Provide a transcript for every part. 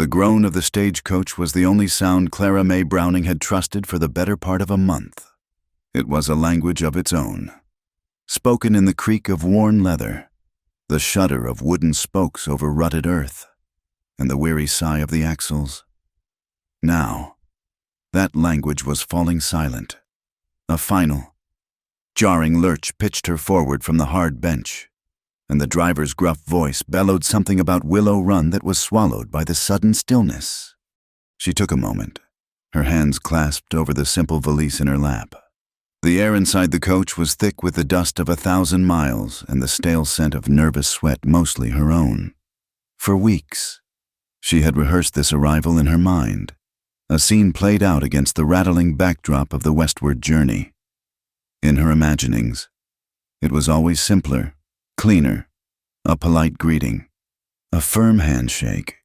The groan of the stagecoach was the only sound Clara May Browning had trusted for the better part of a month. It was a language of its own, spoken in the creak of worn leather, the shudder of wooden spokes over rutted earth, and the weary sigh of the axles. Now, that language was falling silent. A final, jarring lurch pitched her forward from the hard bench, and the driver's gruff voice bellowed something about Willow Run that was swallowed by the sudden stillness. She took a moment, her hands clasped over the simple valise in her lap. The air inside the coach was thick with the dust of 1,000 miles and the stale scent of nervous sweat, mostly her own. For weeks, she had rehearsed this arrival in her mind, a scene played out against the rattling backdrop of the westward journey. In her imaginings, it was always simpler, cleaner, a polite greeting, a firm handshake,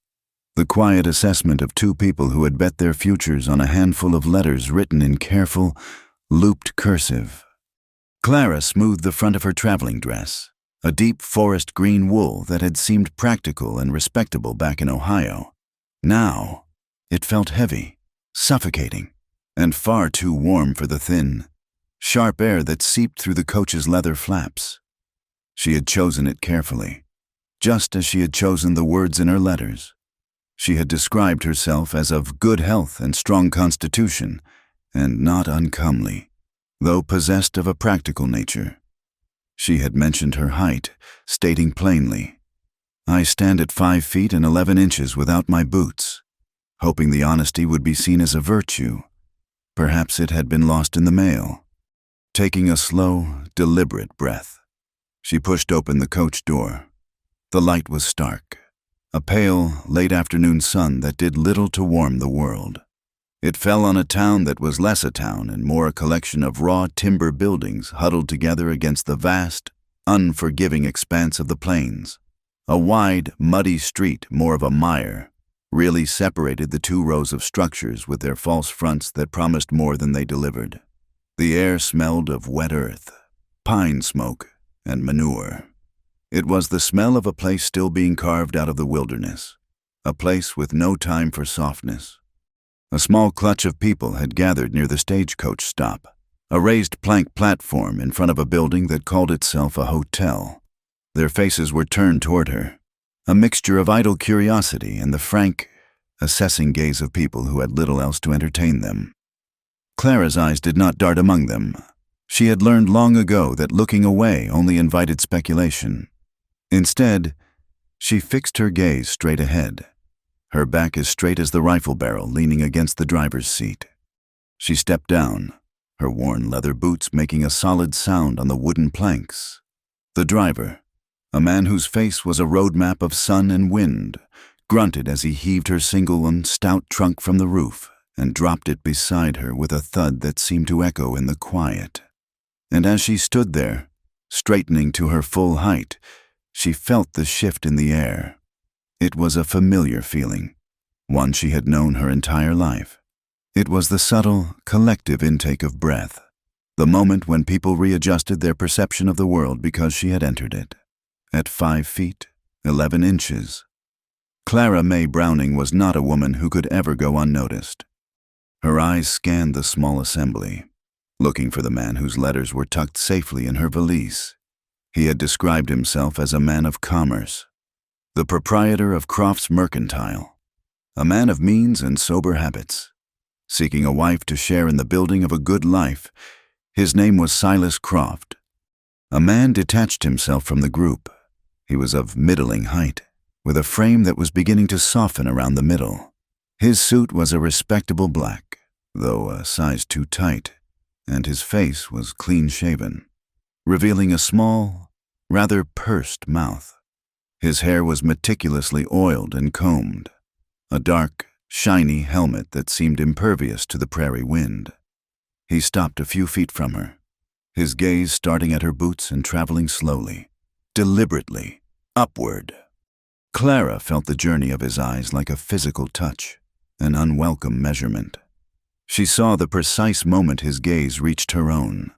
the quiet assessment of two people who had bet their futures on a handful of letters written in careful, looped cursive. Clara smoothed the front of her traveling dress, a deep forest green wool that had seemed practical and respectable back in Ohio. Now, it felt heavy, suffocating, and far too warm for the thin, sharp air that seeped through the coach's leather flaps. She had chosen it carefully, just as she had chosen the words in her letters. She had described herself as of good health and strong constitution, and not uncomely, though possessed of a practical nature. She had mentioned her height, stating plainly, "I stand at 5 feet and 11 inches without my boots," hoping the honesty would be seen as a virtue. Perhaps it had been lost in the mail. Taking a slow, deliberate breath, she pushed open the coach door. The light was stark, a pale, late-afternoon sun that did little to warm the world. It fell on a town that was less a town and more a collection of raw timber buildings huddled together against the vast, unforgiving expanse of the plains. A wide, muddy street, more of a mire, really separated the two rows of structures with their false fronts that promised more than they delivered. The air smelled of wet earth, pine smoke, and manure. It was the smell of a place still being carved out of the wilderness, a place with no time for softness. A small clutch of people had gathered near the stagecoach stop, a raised plank platform in front of a building that called itself a hotel. Their faces were turned toward her, a mixture of idle curiosity and the frank, assessing gaze of people who had little else to entertain them. Clara's eyes did not dart among them. She had learned long ago that looking away only invited speculation. Instead, she fixed her gaze straight ahead, her back as straight as the rifle barrel leaning against the driver's seat. She stepped down, her worn leather boots making a solid sound on the wooden planks. The driver, a man whose face was a road map of sun and wind, grunted as he heaved her single and stout trunk from the roof and dropped it beside her with a thud that seemed to echo in the quiet. And as she stood there, straightening to her full height, she felt the shift in the air. It was a familiar feeling, one she had known her entire life. It was the subtle, collective intake of breath, the moment when people readjusted their perception of the world because she had entered it. At 5 feet, 11 inches. Clara May Browning was not a woman who could ever go unnoticed. Her eyes scanned the small assembly, looking for the man whose letters were tucked safely in her valise. He had described himself as a man of commerce, the proprietor of Croft's Mercantile, a man of means and sober habits, seeking a wife to share in the building of a good life. His name was Silas Croft. A man detached himself from the group. He was of middling height, with a frame that was beginning to soften around the middle. His suit was a respectable black, though a size too tight, and his face was clean-shaven, revealing a small, rather pursed mouth. His hair was meticulously oiled and combed, a dark, shiny helmet that seemed impervious to the prairie wind. He stopped a few feet from her, his gaze starting at her boots and traveling slowly, deliberately, upward. Clara felt the journey of his eyes like a physical touch, an unwelcome measurement. She saw the precise moment his gaze reached her own,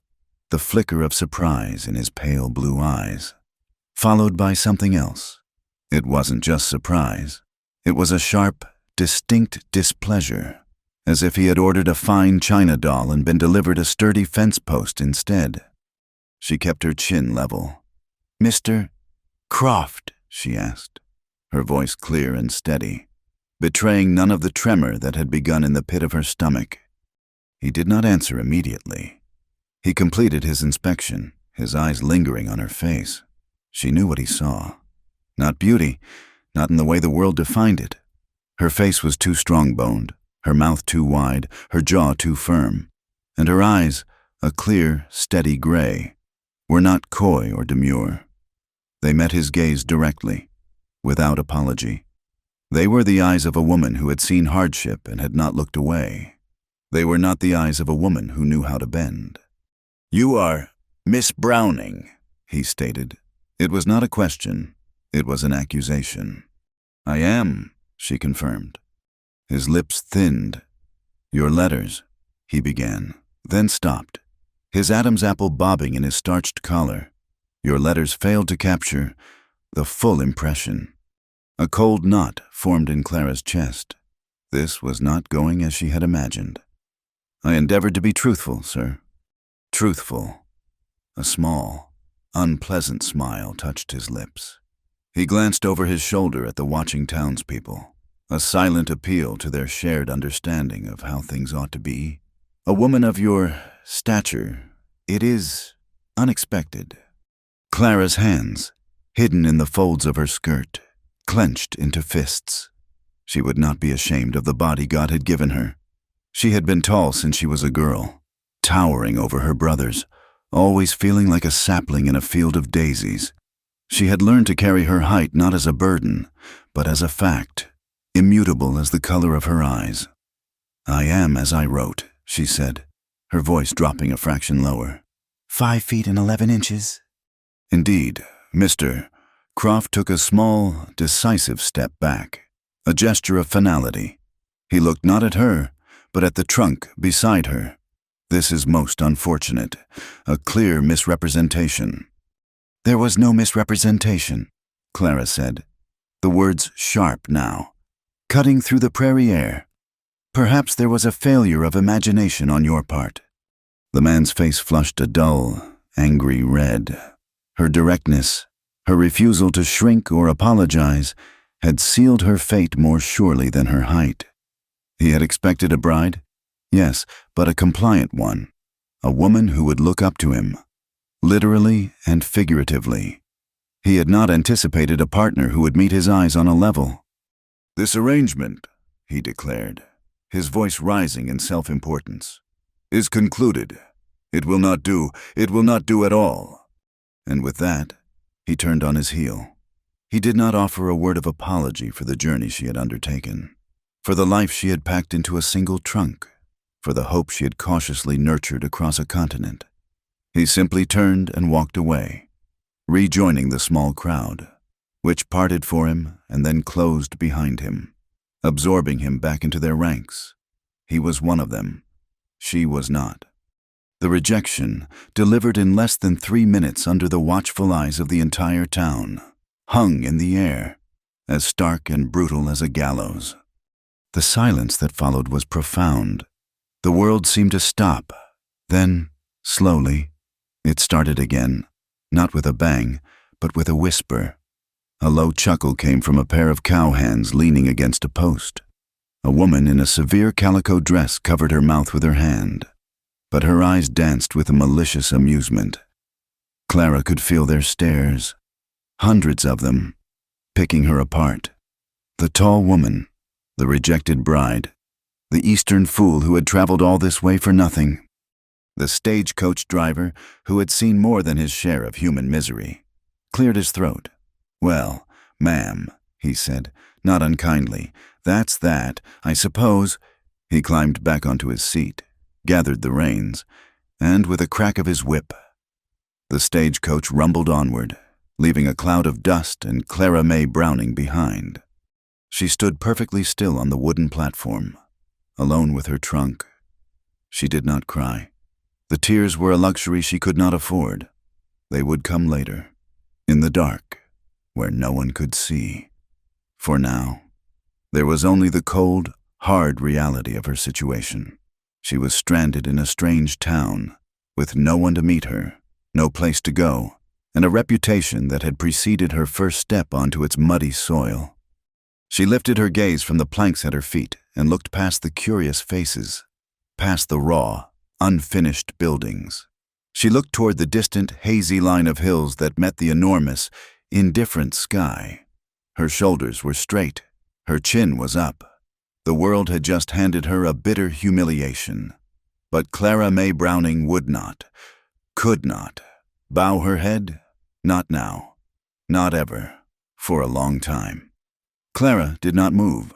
the flicker of surprise in his pale blue eyes, followed by something else. It wasn't just surprise. It was a sharp, distinct displeasure, as if he had ordered a fine china doll and been delivered a sturdy fence post instead. She kept her chin level. "Mr. Croft?" she asked, her voice clear and steady, betraying none of the tremor that had begun in the pit of her stomach. He did not answer immediately. He completed his inspection, his eyes lingering on her face. She knew what he saw. Not beauty, not in the way the world defined it. Her face was too strong-boned, her mouth too wide, her jaw too firm, and her eyes, a clear, steady gray, were not coy or demure. They met his gaze directly, without apology. They were the eyes of a woman who had seen hardship and had not looked away. They were not the eyes of a woman who knew how to bend. "You are Miss Browning," he stated. It was not a question, it was an accusation. "I am," she confirmed. His lips thinned. "Your letters," he began, then stopped, his Adam's apple bobbing in his starched collar. "Your letters failed to capture the full impression." A cold knot formed in Clara's chest. This was not going as she had imagined. "I endeavored to be truthful, sir." Truthful. A small, unpleasant smile touched his lips. He glanced over his shoulder at the watching townspeople, a silent appeal to their shared understanding of how things ought to be. "A woman of your stature, it is unexpected." Clara's hands, hidden in the folds of her skirt, clenched into fists. She would not be ashamed of the body God had given her. She had been tall since she was a girl, towering over her brothers, always feeling like a sapling in a field of daisies. She had learned to carry her height not as a burden, but as a fact, immutable as the color of her eyes. "I am as I wrote," she said, her voice dropping a fraction lower. 5 feet and 11 inches. Indeed, Mr. Croft took a small, decisive step back, a gesture of finality. He looked not at her, but at the trunk beside her. "This is most unfortunate, a clear misrepresentation." "There was no misrepresentation," Clara said, the words sharp now, cutting through the prairie air. "Perhaps there was a failure of imagination on your part." The man's face flushed a dull, angry red. Her directness, her refusal to shrink or apologize, had sealed her fate more surely than her height. He had expected a bride? Yes, but a compliant one. A woman who would look up to him, literally and figuratively. He had not anticipated a partner who would meet his eyes on a level. "This arrangement," he declared, his voice rising in self-importance, "is concluded. It will not do at all." And with that, he turned on his heel. He did not offer a word of apology for the journey she had undertaken, for the life she had packed into a single trunk, for the hope she had cautiously nurtured across a continent. He simply turned and walked away, rejoining the small crowd, which parted for him and then closed behind him, absorbing him back into their ranks. He was one of them. She was not. The rejection, delivered in less than 3 minutes under the watchful eyes of the entire town, hung in the air, as stark and brutal as a gallows. The silence that followed was profound. The world seemed to stop. Then, slowly, it started again, not with a bang, but with a whisper. A low chuckle came from a pair of cowhands leaning against a post. A woman in a severe calico dress covered her mouth with her hand, but her eyes danced with a malicious amusement. Clara could feel their stares, hundreds of them, picking her apart. The tall woman, the rejected bride, the Eastern fool who had traveled all this way for nothing, the stagecoach driver who had seen more than his share of human misery, cleared his throat. "Well, ma'am," he said, not unkindly, "that's that, I suppose." He climbed back onto his seat, gathered the reins, and with a crack of his whip, the stagecoach rumbled onward, leaving a cloud of dust and Clara May Browning behind. She stood perfectly still on the wooden platform, alone with her trunk. She did not cry. The tears were a luxury she could not afford. They would come later, in the dark, where no one could see. For now, There was only the cold, hard reality of her situation. She was stranded in a strange town, with no one to meet her, no place to go, and a reputation that had preceded her first step onto its muddy soil. She lifted her gaze from the planks at her feet and looked past the curious faces, past the raw, unfinished buildings. She looked toward the distant, hazy line of hills that met the enormous, indifferent sky. Her shoulders were straight, her chin was up. The world had just handed her a bitter humiliation. But Clara May Browning would not, could not, bow her head. Not now, not ever, for a long time. Clara did not move.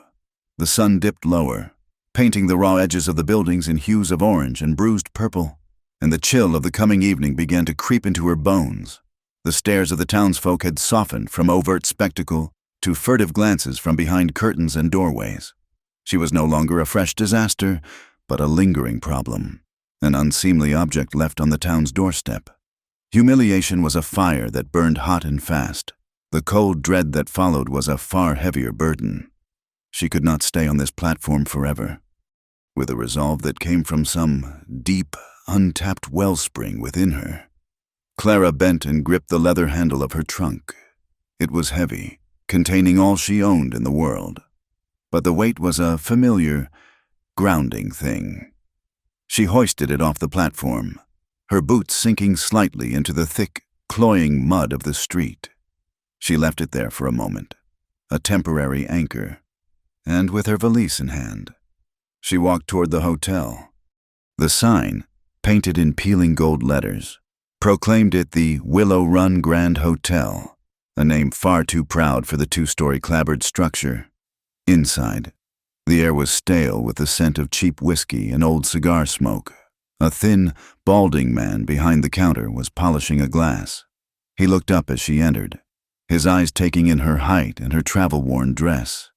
The sun dipped lower, painting the raw edges of the buildings in hues of orange and bruised purple, and the chill of the coming evening began to creep into her bones. The stares of the townsfolk had softened from overt spectacle to furtive glances from behind curtains and doorways. She was no longer a fresh disaster, but a lingering problem, an unseemly object left on the town's doorstep. Humiliation was a fire that burned hot and fast. The cold dread that followed was a far heavier burden. She could not stay on this platform forever. With a resolve that came from some deep, untapped wellspring within her, Clara bent and gripped the leather handle of her trunk. It was heavy, containing all she owned in the world. But the weight was a familiar, grounding thing. She hoisted it off the platform, her boots sinking slightly into the thick, cloying mud of the street. She left it there for a moment, a temporary anchor, and with her valise in hand, she walked toward the hotel. The sign, painted in peeling gold letters, proclaimed it the Willow Run Grand Hotel, a name far too proud for the two-story clapboard structure. Inside, the air was stale with the scent of cheap whiskey and old cigar smoke. A thin, balding man behind the counter was polishing a glass. He looked up as she entered, his eyes taking in her height and her travel-worn dress.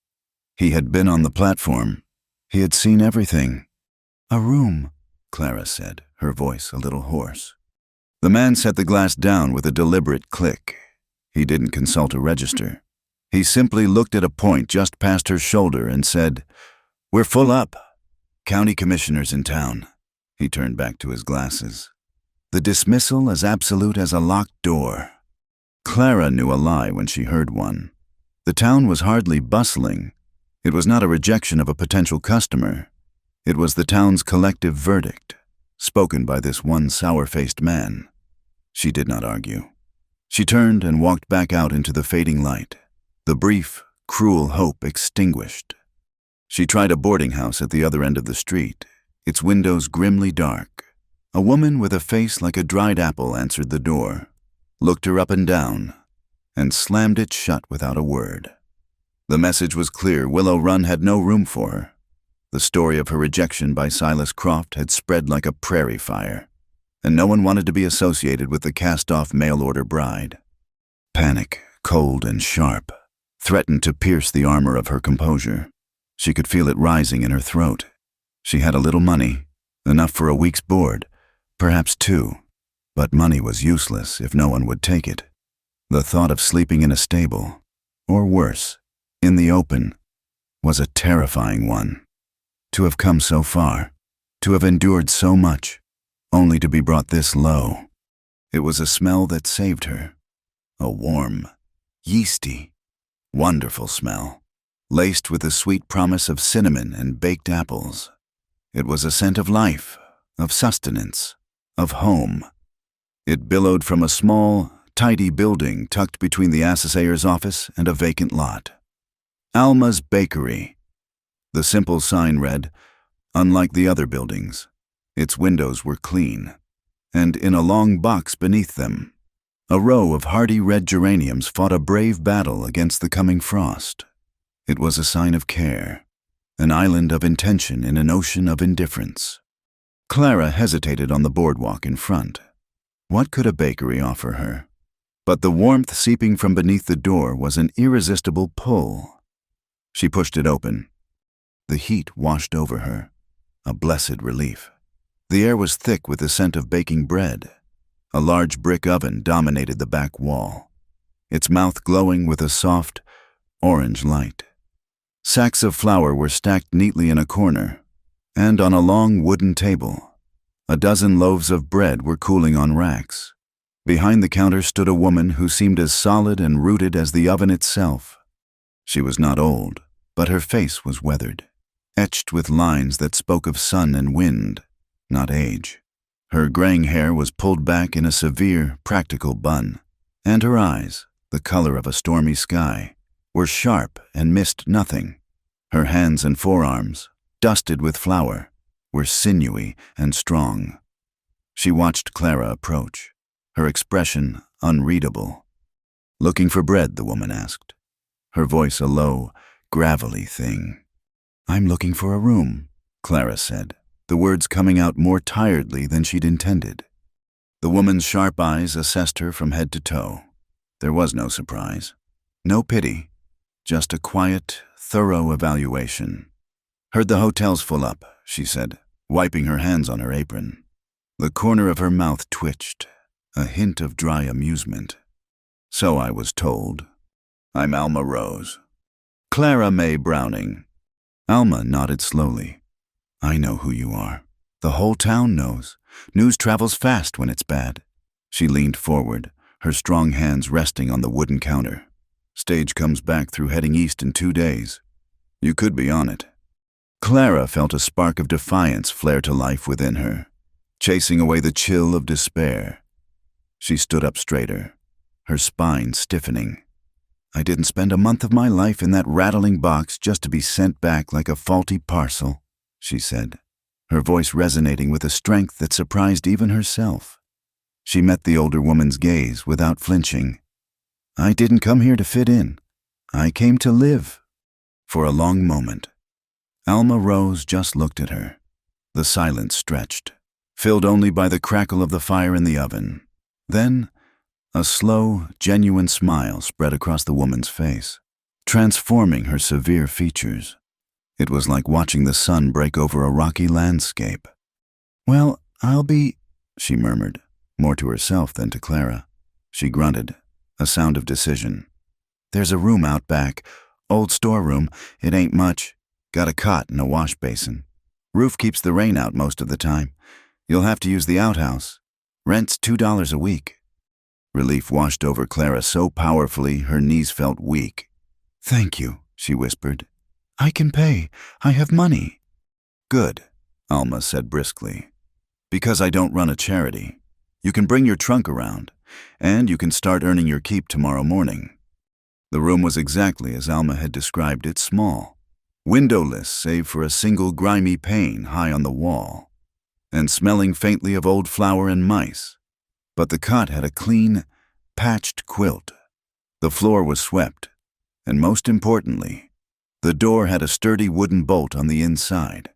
He had been on the platform. He had seen everything. "A room," Clara said, her voice a little hoarse. The man set the glass down with a deliberate click. He didn't consult a register. He simply looked at a point just past her shoulder and said, "We're full up. County commissioner's in town." He turned back to his glasses. The dismissal as absolute as a locked door. Clara knew a lie when she heard one. The town was hardly bustling. It was not a rejection of a potential customer. It was the town's collective verdict, spoken by this one sour-faced man. She did not argue. She turned and walked back out into the fading light, the brief, cruel hope extinguished. She tried a boarding house at the other end of the street, its windows grimly dark. A woman with a face like a dried apple answered the door, looked her up and down, and slammed it shut without a word. The message was clear. Willow Run had no room for her. The story of her rejection by Silas Croft had spread like a prairie fire, and no one wanted to be associated with the cast-off mail-order bride. Panic, cold and sharp, threatened to pierce the armor of her composure. She could feel it rising in her throat. She had a little money, enough for a week's board, perhaps two, but money was useless if no one would take it. The thought of sleeping in a stable, or worse, in the open, was a terrifying one. To have come so far, to have endured so much, only to be brought this low. It was a smell that saved her. A warm, yeasty, wonderful smell, laced with the sweet promise of cinnamon and baked apples. It was a scent of life, of sustenance, of home. It billowed from a small, tidy building tucked between the assessor's office and a vacant lot. Alma's Bakery. The simple sign read, unlike the other buildings, its windows were clean, and in a long box beneath them, a row of hardy red geraniums fought a brave battle against the coming frost. It was a sign of care, an island of intention in an ocean of indifference. Clara hesitated on the boardwalk in front. What could a bakery offer her? But the warmth seeping from beneath the door was an irresistible pull. She pushed it open. The heat washed over her, a blessed relief. The air was thick with the scent of baking bread. A large brick oven dominated the back wall, its mouth glowing with a soft, orange light. Sacks of flour were stacked neatly in a corner, and on a long wooden table, a dozen loaves of bread were cooling on racks. Behind the counter stood a woman who seemed as solid and rooted as the oven itself. She was not old, but her face was weathered, etched with lines that spoke of sun and wind, not age. Her graying hair was pulled back in a severe, practical bun, and her eyes, the color of a stormy sky, were sharp and missed nothing. Her hands and forearms, dusted with flour, were sinewy and strong. She watched Clara approach, her expression unreadable. "Looking for bread?" the woman asked, her voice a low, gravelly thing. "I'm looking for a room," Clara said, the words coming out more tiredly than she'd intended. The woman's sharp eyes assessed her from head to toe. There was no surprise, no pity, just a quiet, thorough evaluation. "Heard the hotel's full up," she said, wiping her hands on her apron. The corner of her mouth twitched, a hint of dry amusement. "So I was told. I'm Alma Rose." "Clara May Browning." Alma nodded slowly. "I know who you are. The whole town knows. News travels fast when it's bad." She leaned forward, her strong hands resting on the wooden counter. "Stage comes back through heading east in 2 days. You could be on it." Clara felt a spark of defiance flare to life within her, chasing away the chill of despair. She stood up straighter, her spine stiffening. "I didn't spend a month of my life in that rattling box just to be sent back like a faulty parcel," she said, her voice resonating with a strength that surprised even herself. She met the older woman's gaze without flinching. "I didn't come here to fit in. I came to live." For a long moment, Alma Rose just looked at her. The silence stretched, filled only by the crackle of the fire in the oven. Then, a slow, genuine smile spread across the woman's face, transforming her severe features. It was like watching the sun break over a rocky landscape. "Well, I'll be," she murmured, more to herself than to Clara. She grunted, a sound of decision. "There's a room out back, old storeroom. It ain't much. Got a cot and a wash basin. Roof keeps the rain out most of the time. You'll have to use the outhouse. Rent's $2 a week." Relief washed over Clara so powerfully her knees felt weak. "Thank you," she whispered. "I can pay. I have money." "Good," Alma said briskly. "Because I don't run a charity. You can bring your trunk around, and you can start earning your keep tomorrow morning." The room was exactly as Alma had described it, small, windowless save for a single grimy pane high on the wall, and smelling faintly of old flour and mice. But the cot had a clean, patched quilt. The floor was swept, and most importantly, the door had a sturdy wooden bolt on the inside.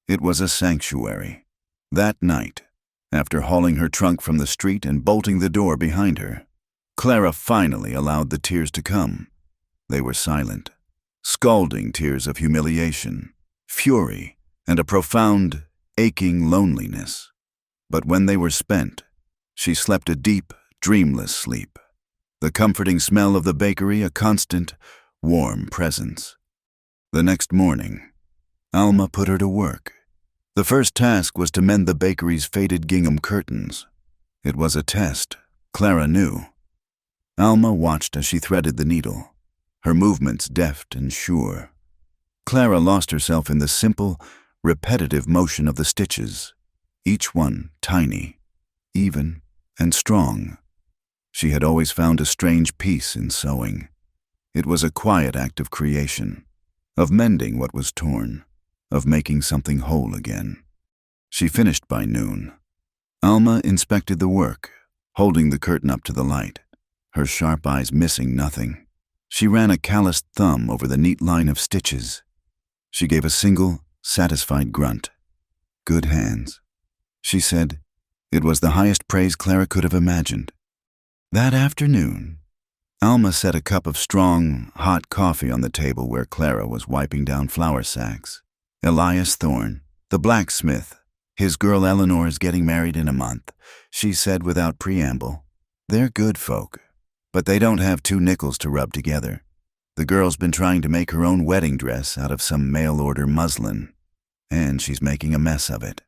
It was a sanctuary. That night, after hauling her trunk from the street and bolting the door behind her, Clara finally allowed the tears to come. They were silent, scalding tears of humiliation, fury, and a profound, aching loneliness. But when they were spent, she slept a deep, dreamless sleep, the comforting smell of the bakery a constant, warm presence. The next morning, Alma put her to work. The first task was to mend the bakery's faded gingham curtains. It was a test, Clara knew. Alma watched as she threaded the needle, her movements deft and sure. Clara lost herself in the simple, repetitive motion of the stitches, each one tiny, even, and strong. She had always found a strange peace in sewing. It was a quiet act of creation, of mending what was torn, of making something whole again. She finished by noon. Alma inspected the work, holding the curtain up to the light, her sharp eyes missing nothing. She ran a calloused thumb over the neat line of stitches. She gave a single, satisfied grunt. "Good hands," she said. It was the highest praise Clara could have imagined. That afternoon, Alma set a cup of strong, hot coffee on the table where Clara was wiping down flour sacks. "Elias Thorne, the blacksmith. His girl Eleanor is getting married in a month," she said without preamble. "They're good folk, but they don't have 2 nickels to rub together. The girl's been trying to make her own wedding dress out of some mail-order muslin, and she's making a mess of it.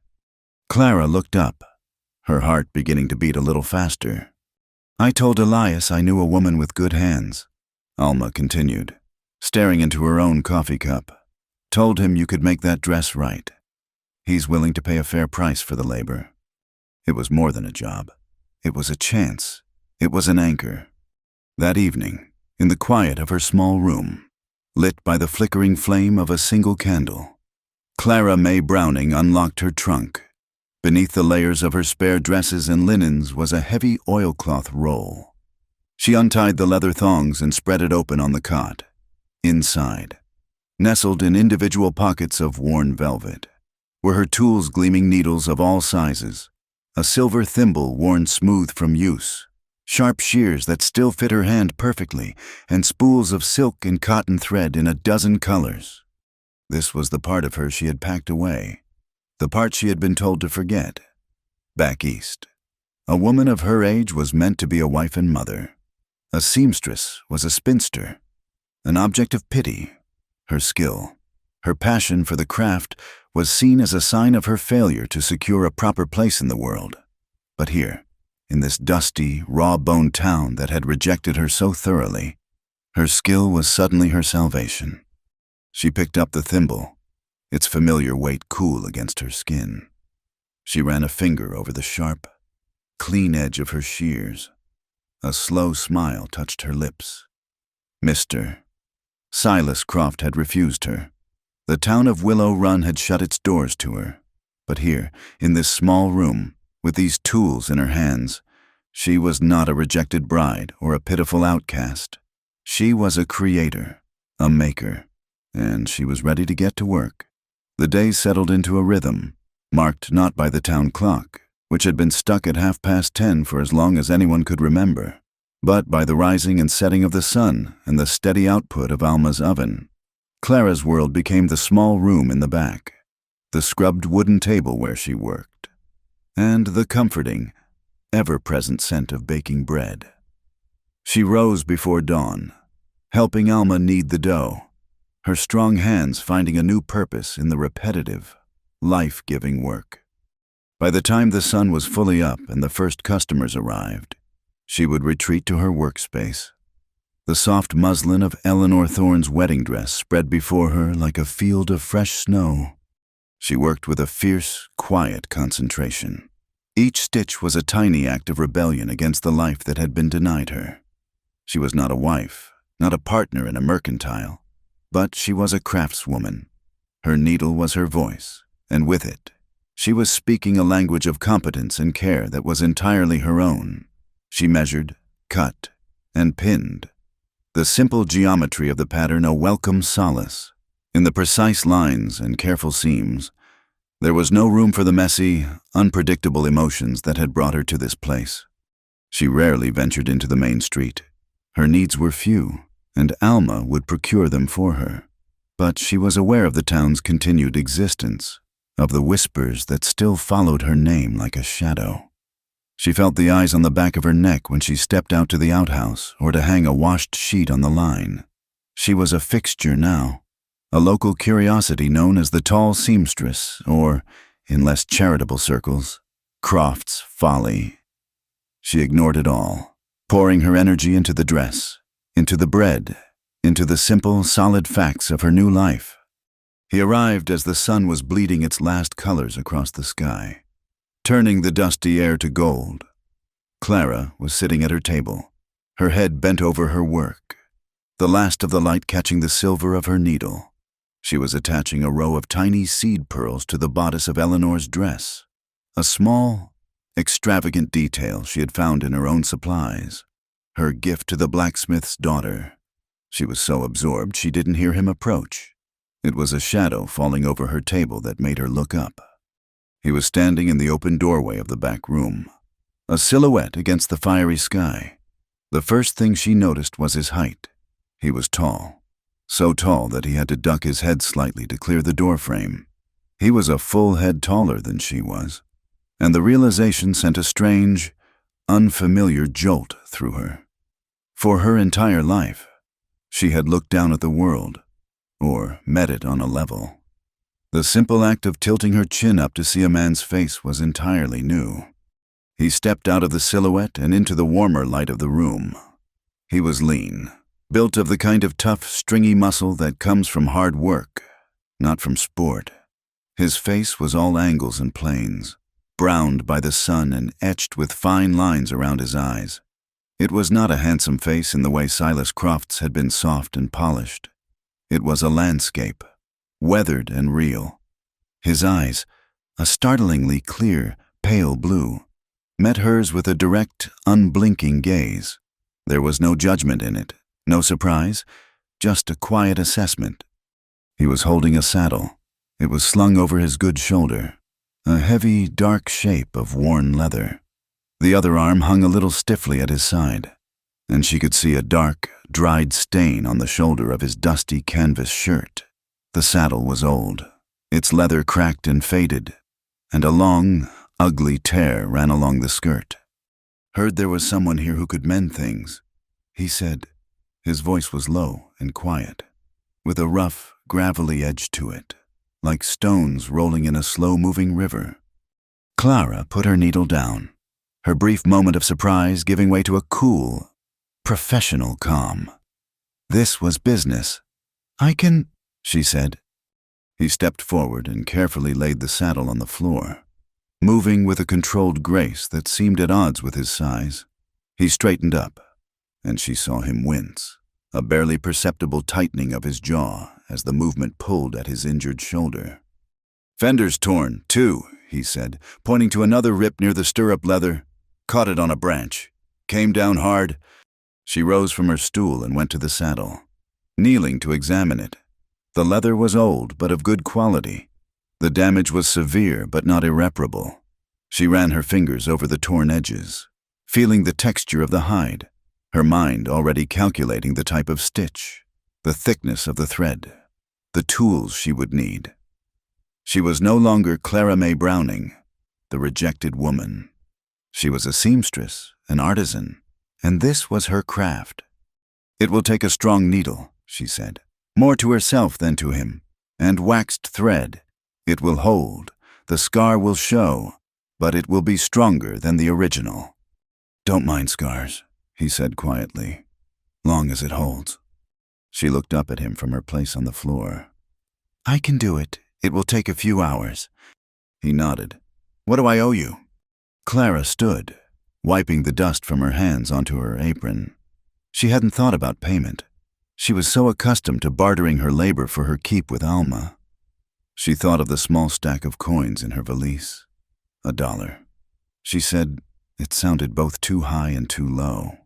Clara looked up, her heart beginning to beat a little faster. I told Elias I knew a woman with good hands, Alma continued, staring into her own coffee cup. Told him you could make that dress right. He's willing to pay a fair price for the labor. It was more than a job. It was a chance. It was an anchor. That evening, in the quiet of her small room, lit by the flickering flame of a single candle, Clara May Browning unlocked her trunk. Beneath the layers of her spare dresses and linens was a heavy oilcloth roll. She untied the leather thongs and spread it open on the cot. Inside, nestled in individual pockets of worn velvet, were her tools, gleaming needles of all sizes, a silver thimble worn smooth from use, sharp shears that still fit her hand perfectly, and spools of silk and cotton thread in a dozen colors. This was the part of her she had packed away, the part she had been told to forget. Back east, a woman of her age was meant to be a wife and mother. A seamstress was a spinster, an object of pity. Her skill, her passion for the craft, was seen as a sign of her failure to secure a proper place in the world. But here, in this dusty, raw-boned town that had rejected her so thoroughly, her skill was suddenly her salvation. She picked up the thimble, its familiar weight cool against her skin. She ran a finger over the sharp, clean edge of her shears. A slow smile touched her lips. Mr. Silas Croft had refused her. The town of Willow Run had shut its doors to her. But here, in this small room, with these tools in her hands, she was not a rejected bride or a pitiful outcast. She was a creator, a maker, and she was ready to get to work. The days settled into a rhythm, marked not by the town clock, which had been stuck at 10:30 for as long as anyone could remember, but by the rising and setting of the sun and the steady output of Alma's oven. Clara's world became the small room in the back, the scrubbed wooden table where she worked, and the comforting, ever-present scent of baking bread. She rose before dawn, helping Alma knead the dough, her strong hands finding a new purpose in the repetitive, life-giving work. By the time the sun was fully up and the first customers arrived, she would retreat to her workspace. The soft muslin of Eleanor Thorne's wedding dress spread before her like a field of fresh snow. She worked with a fierce, quiet concentration. Each stitch was a tiny act of rebellion against the life that had been denied her. She was not a wife, not a partner in a mercantile, but she was a craftswoman. Her needle was her voice, and with it, she was speaking a language of competence and care that was entirely her own. She measured, cut, and pinned, the simple geometry of the pattern a welcome solace. In the precise lines and careful seams, there was no room for the messy, unpredictable emotions that had brought her to this place. She rarely ventured into the main street. Her needs were few, and Alma would procure them for her. But she was aware of the town's continued existence, of the whispers that still followed her name like a shadow. She felt the eyes on the back of her neck when she stepped out to the outhouse or to hang a washed sheet on the line. She was a fixture now, a local curiosity known as the tall seamstress, or, in less charitable circles, Croft's Folly. She ignored it all, pouring her energy into the dress, into the bread, into the simple, solid facts of her new life. He arrived as the sun was bleeding its last colors across the sky, turning the dusty air to gold. Clara was sitting at her table, her head bent over her work, the last of the light catching the silver of her needle. She was attaching a row of tiny seed pearls to the bodice of Eleanor's dress, a small, extravagant detail she had found in her own supplies, her gift to the blacksmith's daughter. She was so absorbed she didn't hear him approach. It was a shadow falling over her table that made her look up. He was standing in the open doorway of the back room, a silhouette against the fiery sky. The first thing she noticed was his height. He was tall, so tall that he had to duck his head slightly to clear the doorframe. He was a full head taller than she was, and the realization sent a strange, unfamiliar jolt through her. For her entire life, She had looked down at the world, or met it on a level. The simple act of tilting her chin up to see a man's face was entirely new. He stepped out of the silhouette and into the warmer light of the room. He was lean, built of the kind of tough, stringy muscle that comes from hard work, not from sport. His face was all angles and planes, browned by the sun and etched with fine lines around his eyes. It was not a handsome face in the way Silas Croft's had been soft and polished. It was a landscape, weathered and real. His eyes, a startlingly clear, pale blue, met hers with a direct, unblinking gaze. There was no judgment in it, no surprise, just a quiet assessment. He was holding a saddle. It was slung over his good shoulder, a heavy, dark shape of worn leather. The other arm hung a little stiffly at his side, and she could see a dark, dried stain on the shoulder of his dusty canvas shirt. The saddle was old, its leather cracked and faded, and a long, ugly tear ran along the skirt. "Heard there was someone here who could mend things," he said. His voice was low and quiet, with a rough, gravelly edge to it, like stones rolling in a slow-moving river. Clara put her needle down, her brief moment of surprise giving way to a cool, professional calm. This was business. "I can," she said. He stepped forward and carefully laid the saddle on the floor, moving with a controlled grace that seemed at odds with his size. He straightened up, and she saw him wince, a barely perceptible tightening of his jaw as the movement pulled at his injured shoulder. "Fender's torn, too," he said, pointing to another rip near the stirrup leather. "Caught it on a branch. Came down hard." She rose from her stool and went to the saddle, kneeling to examine it. The leather was old but of good quality. The damage was severe but not irreparable. She ran her fingers over the torn edges, feeling the texture of the hide, her mind already calculating the type of stitch, the thickness of the thread, the tools she would need. She was no longer Clara May Browning, the rejected woman. She was a seamstress, an artisan, and this was her craft. "It will take a strong needle," she said, more to herself than to him, "and waxed thread. It will hold, the scar will show, but it will be stronger than the original." "Don't mind scars," he said quietly, "long as it holds." She looked up at him from her place on the floor. "I can do it. It will take a few hours." He nodded. "What do I owe you?" Clara stood, wiping the dust from her hands onto her apron. She hadn't thought about payment. She was so accustomed to bartering her labor for her keep with Alma. She thought of the small stack of coins in her valise. $1. She said it sounded both too high and too low.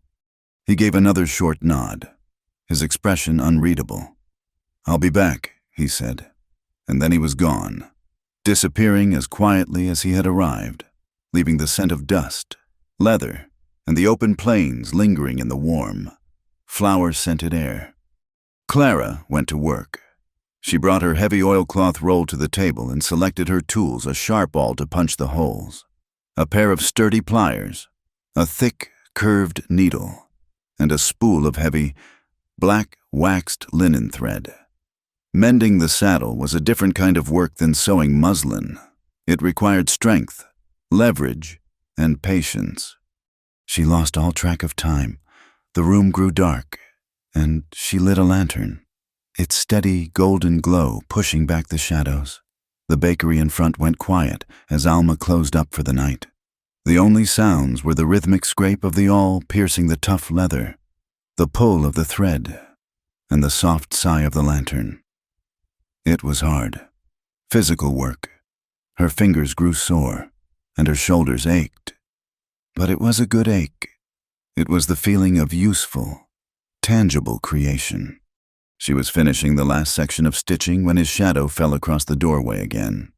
He gave another short nod, his expression unreadable. "I'll be back," he said, and then he was gone, disappearing as quietly as he had arrived, leaving the scent of dust, leather, and the open plains lingering in the warm, flower-scented air. Clara went to work. She brought her heavy oilcloth roll to the table and selected her tools, a sharp awl to punch the holes, a pair of sturdy pliers, a thick, curved needle, and a spool of heavy, black, waxed linen thread. Mending the saddle was a different kind of work than sewing muslin. It required strength, leverage, and patience. She lost all track of time. The room grew dark, and she lit a lantern, its steady golden glow pushing back the shadows. The bakery in front went quiet as Alma closed up for the night. The only sounds were the rhythmic scrape of the awl piercing the tough leather, the pull of the thread, and the soft sigh of the lantern. It was hard. Physical work. Her fingers grew sore, and her shoulders ached. But it was a good ache. It was the feeling of useful, tangible creation. She was finishing the last section of stitching when his shadow fell across the doorway again.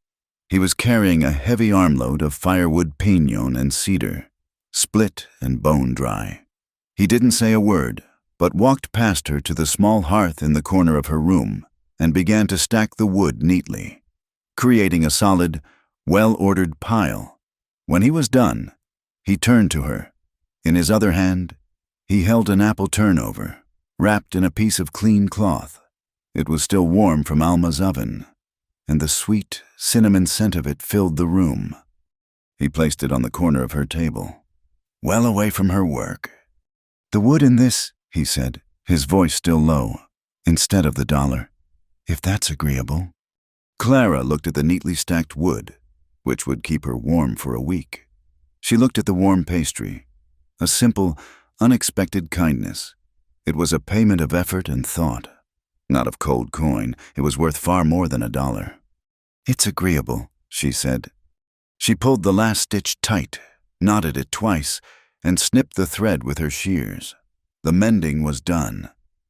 He was carrying a heavy armload of firewood pinon and cedar, split and bone dry. He didn't say a word, but walked past her to the small hearth in the corner of her room and began to stack the wood neatly, creating a solid, well-ordered pile. When he was done, he turned to her. In his other hand, he held an apple turnover, wrapped in a piece of clean cloth. It was still warm from Alma's oven, and the sweet cinnamon scent of it filled the room. He placed it on the corner of her table, well away from her work. "The wood in this," he said, his voice still low, "instead of the dollar, if that's agreeable." Clara looked at the neatly stacked wood, which would keep her warm for a week. She looked at the warm pastry, a simple, unexpected kindness. It was a payment of effort and thought, not of cold coin. It was worth far more than $1. "It's agreeable," she said. She pulled the last stitch tight, knotted it twice, and snipped the thread with her shears. The mending was done.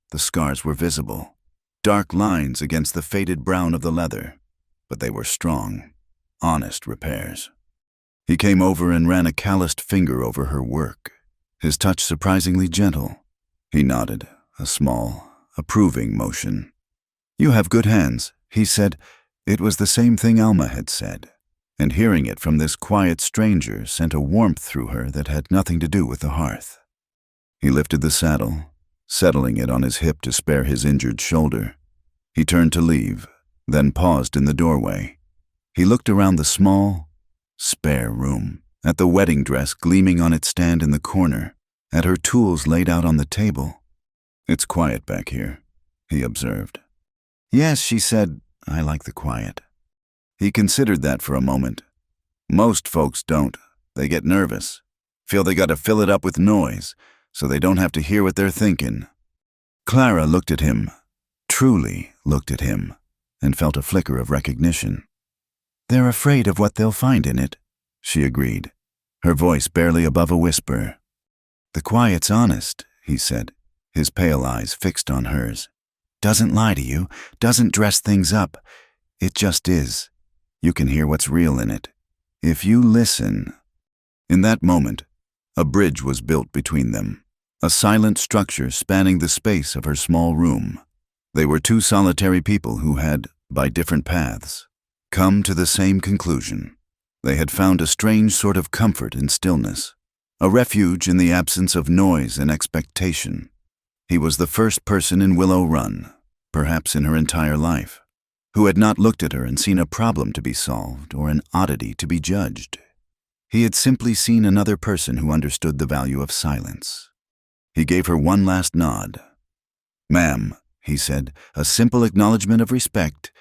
The scars were visible, dark lines against the faded brown of the leather, but they were strong, honest repairs. He came over and ran a calloused finger over her work, his touch surprisingly gentle. He nodded, a small, approving motion. "You have good hands," he said. It was the same thing Alma had said, and hearing it from this quiet stranger sent a warmth through her that had nothing to do with the hearth. He lifted the saddle, settling it on his hip to spare his injured shoulder. He turned to leave, then paused in the doorway. He looked around the small, spare room, at the wedding dress gleaming on its stand in the corner, at her tools laid out on the table. "It's quiet back here," he observed. "Yes," she said, "I like the quiet." He considered that for a moment. Most folks don't. They get nervous, feel they gotta fill it up with noise, so they don't have to hear what they're thinking. Clara looked at him, truly looked at him, and felt a flicker of recognition. "They're afraid of what they'll find in it," she agreed, her voice barely above a whisper. "The quiet's honest," he said, his pale eyes fixed on hers. "Doesn't lie to you, doesn't dress things up. It just is. You can hear what's real in it. If you listen." In that moment, a bridge was built between them, a silent structure spanning the space of her small room. They were two solitary people who had, by different paths, come to the same conclusion. They had found a strange sort of comfort in stillness, a refuge in the absence of noise and expectation. He was the first person in Willow Run, perhaps in her entire life, who had not looked at her and seen a problem to be solved or an oddity to be judged. He had simply seen another person who understood the value of silence. He gave her one last nod. "Ma'am," he said, a simple acknowledgement of respect,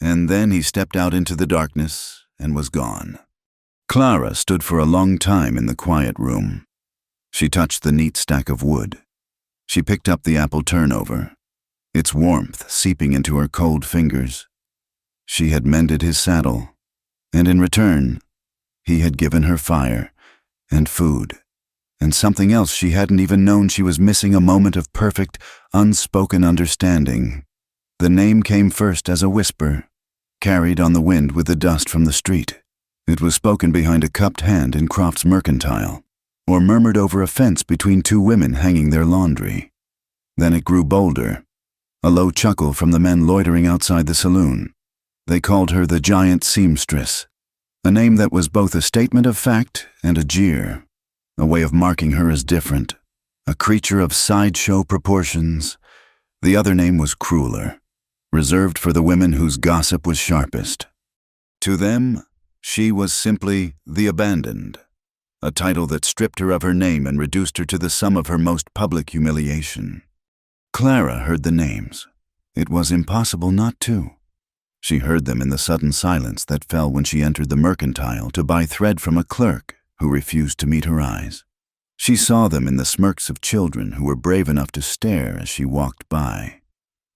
and then he stepped out into the darkness and was gone. Clara stood for a long time in the quiet room. She touched the neat stack of wood. She picked up the apple turnover, its warmth seeping into her cold fingers. She had mended his saddle, and in return, he had given her fire and food, and something else she hadn't even known she was missing, a moment of perfect, unspoken understanding. The name came first as a whisper, carried on the wind with the dust from the street. It was spoken behind a cupped hand in Croft's Mercantile, or murmured over a fence between two women hanging their laundry. Then it grew bolder, a low chuckle from the men loitering outside the saloon. They called her the Giant Seamstress, a name that was both a statement of fact and a jeer, a way of marking her as different, a creature of sideshow proportions. The other name was crueler, reserved for the women whose gossip was sharpest. To them, she was simply the Abandoned, a title that stripped her of her name and reduced her to the sum of her most public humiliation. Clara heard the names. It was impossible not to. She heard them in the sudden silence that fell when she entered the Mercantile to buy thread from a clerk who refused to meet her eyes. She saw them in the smirks of children who were brave enough to stare as she walked by.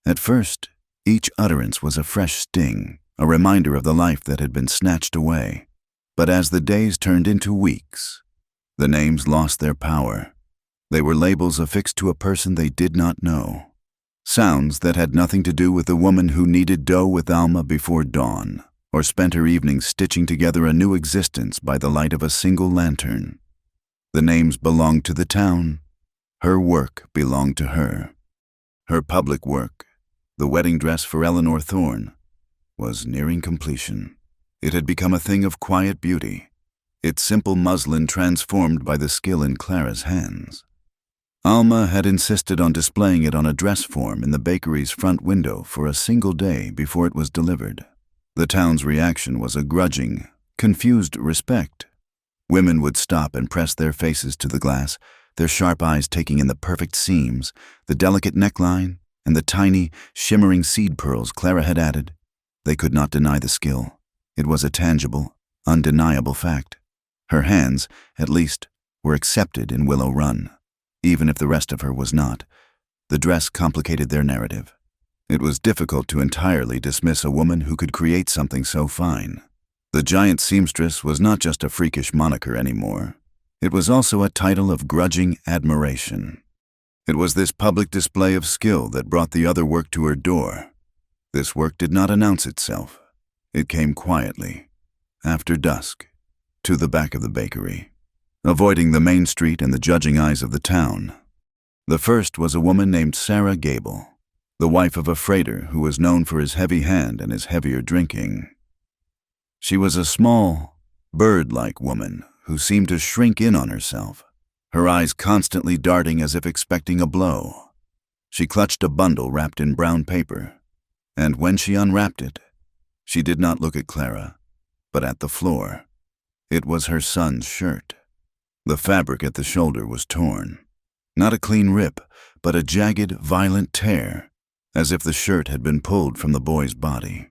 At first, each utterance was a fresh sting, a reminder of the life that had been snatched away. But as the days turned into weeks, the names lost their power. They were labels affixed to a person they did not know. Sounds that had nothing to do with the woman who kneaded dough with Alma before dawn, or spent her evenings stitching together a new existence by the light of a single lantern. The names belonged to the town. Her work belonged to her. Her public work, the wedding dress for Eleanor Thorne, was nearing completion. It had become a thing of quiet beauty, its simple muslin transformed by the skill in Clara's hands. Alma had insisted on displaying it on a dress form in the bakery's front window for a single day before it was delivered. The town's reaction was a grudging, confused respect. Women would stop and press their faces to the glass, their sharp eyes taking in the perfect seams, the delicate neckline, and the tiny, shimmering seed pearls Clara had added. They could not deny the skill. It was a tangible, undeniable fact. Her hands, at least, were accepted in Willow Run, even if the rest of her was not. The dress complicated their narrative. It was difficult to entirely dismiss a woman who could create something so fine. The giant seamstress was not just a freakish moniker anymore. It was also a title of grudging admiration. It was this public display of skill that brought the other work to her door. This work did not announce itself. It came quietly, after dusk, to the back of the bakery, avoiding the main street and the judging eyes of the town. The first was a woman named Sarah Gable, the wife of a freighter who was known for his heavy hand and his heavier drinking. She was a small, bird-like woman who seemed to shrink in on herself, her eyes constantly darting as if expecting a blow. She clutched a bundle wrapped in brown paper, and when she unwrapped it, she did not look at Clara, but at the floor. It was her son's shirt. The fabric at the shoulder was torn. Not a clean rip, but a jagged, violent tear, as if the shirt had been pulled from the boy's body.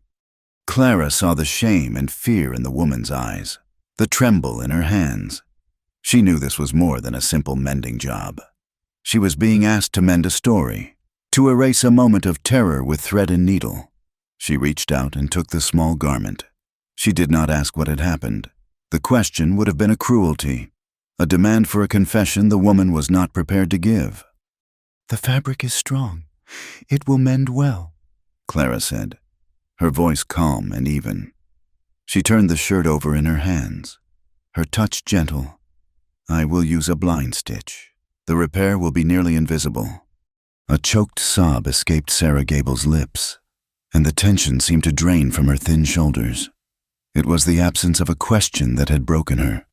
Clara saw the shame and fear in the woman's eyes, the tremble in her hands. She knew this was more than a simple mending job. She was being asked to mend a story, to erase a moment of terror with thread and needle. She reached out and took the small garment. She did not ask what had happened. The question would have been a cruelty, a demand for a confession the woman was not prepared to give. "The fabric is strong. It will mend well," Clara said, her voice calm and even. She turned the shirt over in her hands, her touch gentle. "I will use a blind stitch. The repair will be nearly invisible." A choked sob escaped Sarah Gable's lips, and the tension seemed to drain from her thin shoulders. It was the absence of a question that had broken her.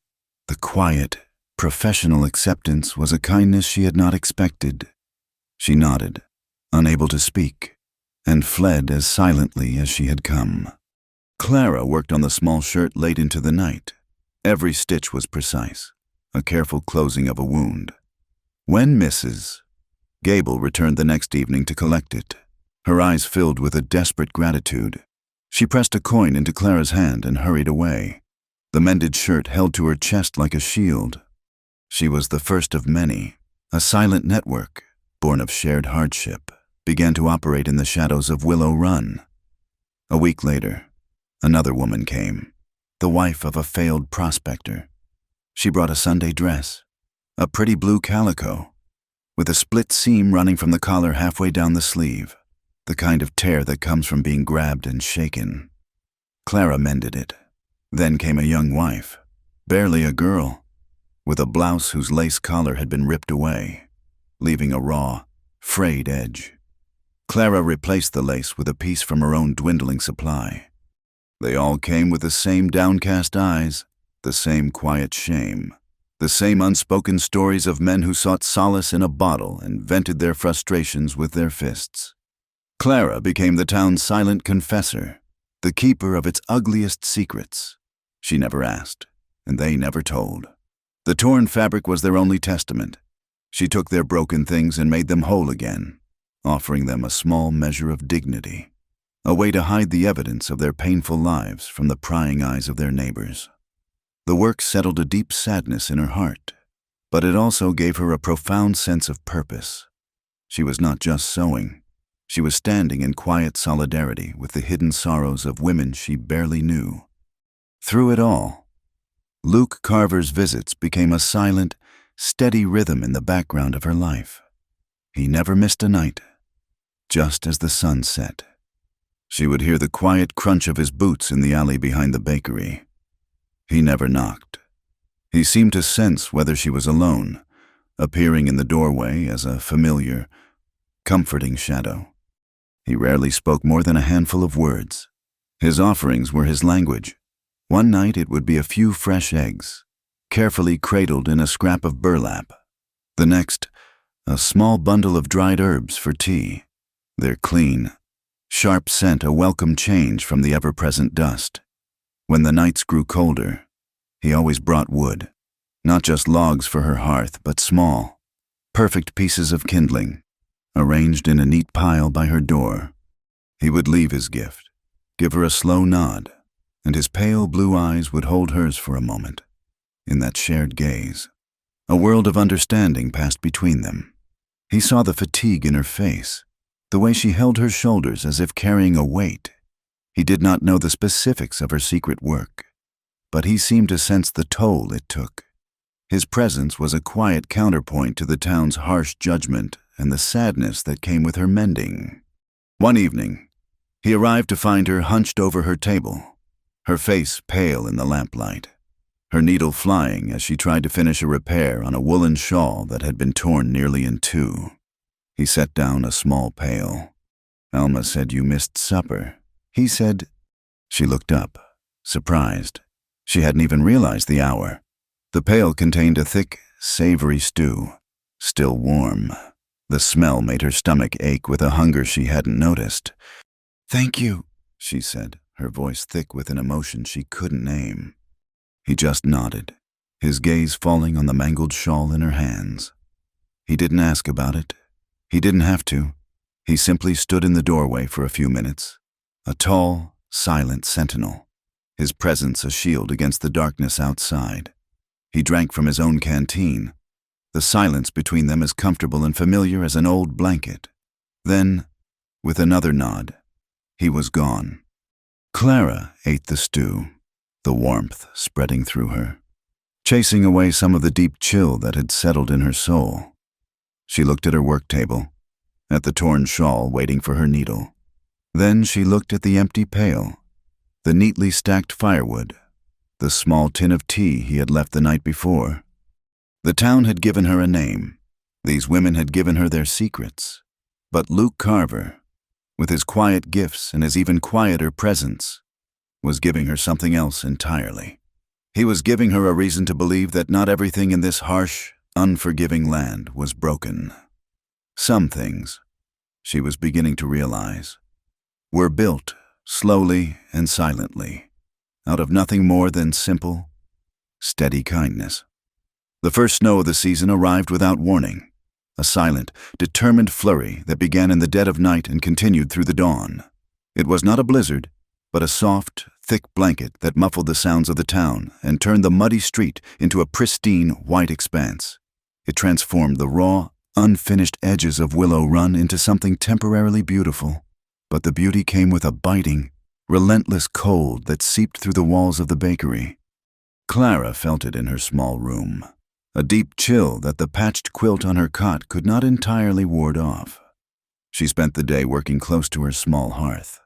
The quiet, professional acceptance was a kindness she had not expected. She nodded, unable to speak, and fled as silently as she had come. Clara worked on the small shirt late into the night. Every stitch was precise, a careful closing of a wound. When Mrs. Gable returned the next evening to collect it, her eyes filled with a desperate gratitude. She pressed a coin into Clara's hand and hurried away, the mended shirt held to her chest like a shield. She was the first of many. A silent network, born of shared hardship, began to operate in the shadows of Willow Run. A week later, another woman came, the wife of a failed prospector. She brought a Sunday dress, a pretty blue calico, with a split seam running from the collar halfway down the sleeve, the kind of tear that comes from being grabbed and shaken. Clara mended it. Then came a young wife, barely a girl, with a blouse whose lace collar had been ripped away, leaving a raw, frayed edge. Clara replaced the lace with a piece from her own dwindling supply. They all came with the same downcast eyes, the same quiet shame, the same unspoken stories of men who sought solace in a bottle and vented their frustrations with their fists. Clara became the town's silent confessor, the keeper of its ugliest secrets. She never asked, and they never told. The torn fabric was their only testament. She took their broken things and made them whole again, offering them a small measure of dignity, a way to hide the evidence of their painful lives from the prying eyes of their neighbors. The work settled a deep sadness in her heart, but it also gave her a profound sense of purpose. She was not just sewing. She was standing in quiet solidarity with the hidden sorrows of women she barely knew. Through it all, Luke Carver's visits became a silent, steady rhythm in the background of her life. He never missed a night. Just as the sun set, she would hear the quiet crunch of his boots in the alley behind the bakery. He never knocked. He seemed to sense whether she was alone, appearing in the doorway as a familiar, comforting shadow. He rarely spoke more than a handful of words. His offerings were his language. One night it would be a few fresh eggs, carefully cradled in a scrap of burlap. The next, A small bundle of dried herbs for tea. Their clean, sharp scent a welcome change from the ever-present dust. When the nights grew colder, he always brought wood. Not just logs for her hearth, but small, perfect pieces of kindling, arranged in a neat pile by her door. He would leave his gift, give her a slow nod, and his pale blue eyes would hold hers for a moment. In that shared gaze, a world of understanding passed between them. He saw the fatigue in her face, the way she held her shoulders as if carrying a weight. He did not know the specifics of her secret work, but he seemed to sense the toll it took. His presence was a quiet counterpoint to the town's harsh judgment and the sadness that came with her mending. One evening, he arrived to find her hunched over her table, her face pale in the lamplight, her needle flying as she tried to finish a repair on a woolen shawl that had been torn nearly in two. He set down a small pail. "Alma said you missed supper." He said. She looked up, surprised. She hadn't even realized the hour. The pail contained a thick, savory stew, still warm. The smell made her stomach ache with a hunger she hadn't noticed. "Thank you," she said, her voice thick with an emotion she couldn't name. He just nodded, his gaze falling on the mangled shawl in her hands. He didn't ask about it. He didn't have to. He simply stood in the doorway for a few minutes, a tall, silent sentinel, his presence a shield against the darkness outside. He drank from his own canteen, the silence between them as comfortable and familiar as an old blanket. Then, with another nod, he was gone. Clara ate the stew, the warmth spreading through her, chasing away some of the deep chill that had settled in her soul. She looked at her work table, at the torn shawl waiting for her needle. Then she looked at the empty pail, the neatly stacked firewood, the small tin of tea he had left the night before. The town had given her a name. These women had given her their secrets. But Luke Carver, with his quiet gifts and his even quieter presence, was giving her something else entirely. He was giving her a reason to believe that not everything in this harsh, unforgiving land was broken. Some things, she was beginning to realize, were built slowly and silently, out of nothing more than simple, steady kindness. The first snow of the season arrived without warning, a silent, determined flurry that began in the dead of night and continued through the dawn. It was not a blizzard, but a soft, thick blanket that muffled the sounds of the town and turned the muddy street into a pristine, white expanse. It transformed the raw, unfinished edges of Willow Run into something temporarily beautiful, but the beauty came with a biting, relentless cold that seeped through the walls of the bakery. Clara felt it in her small room, a deep chill that the patched quilt on her cot could not entirely ward off. She spent the day working close to her small hearth,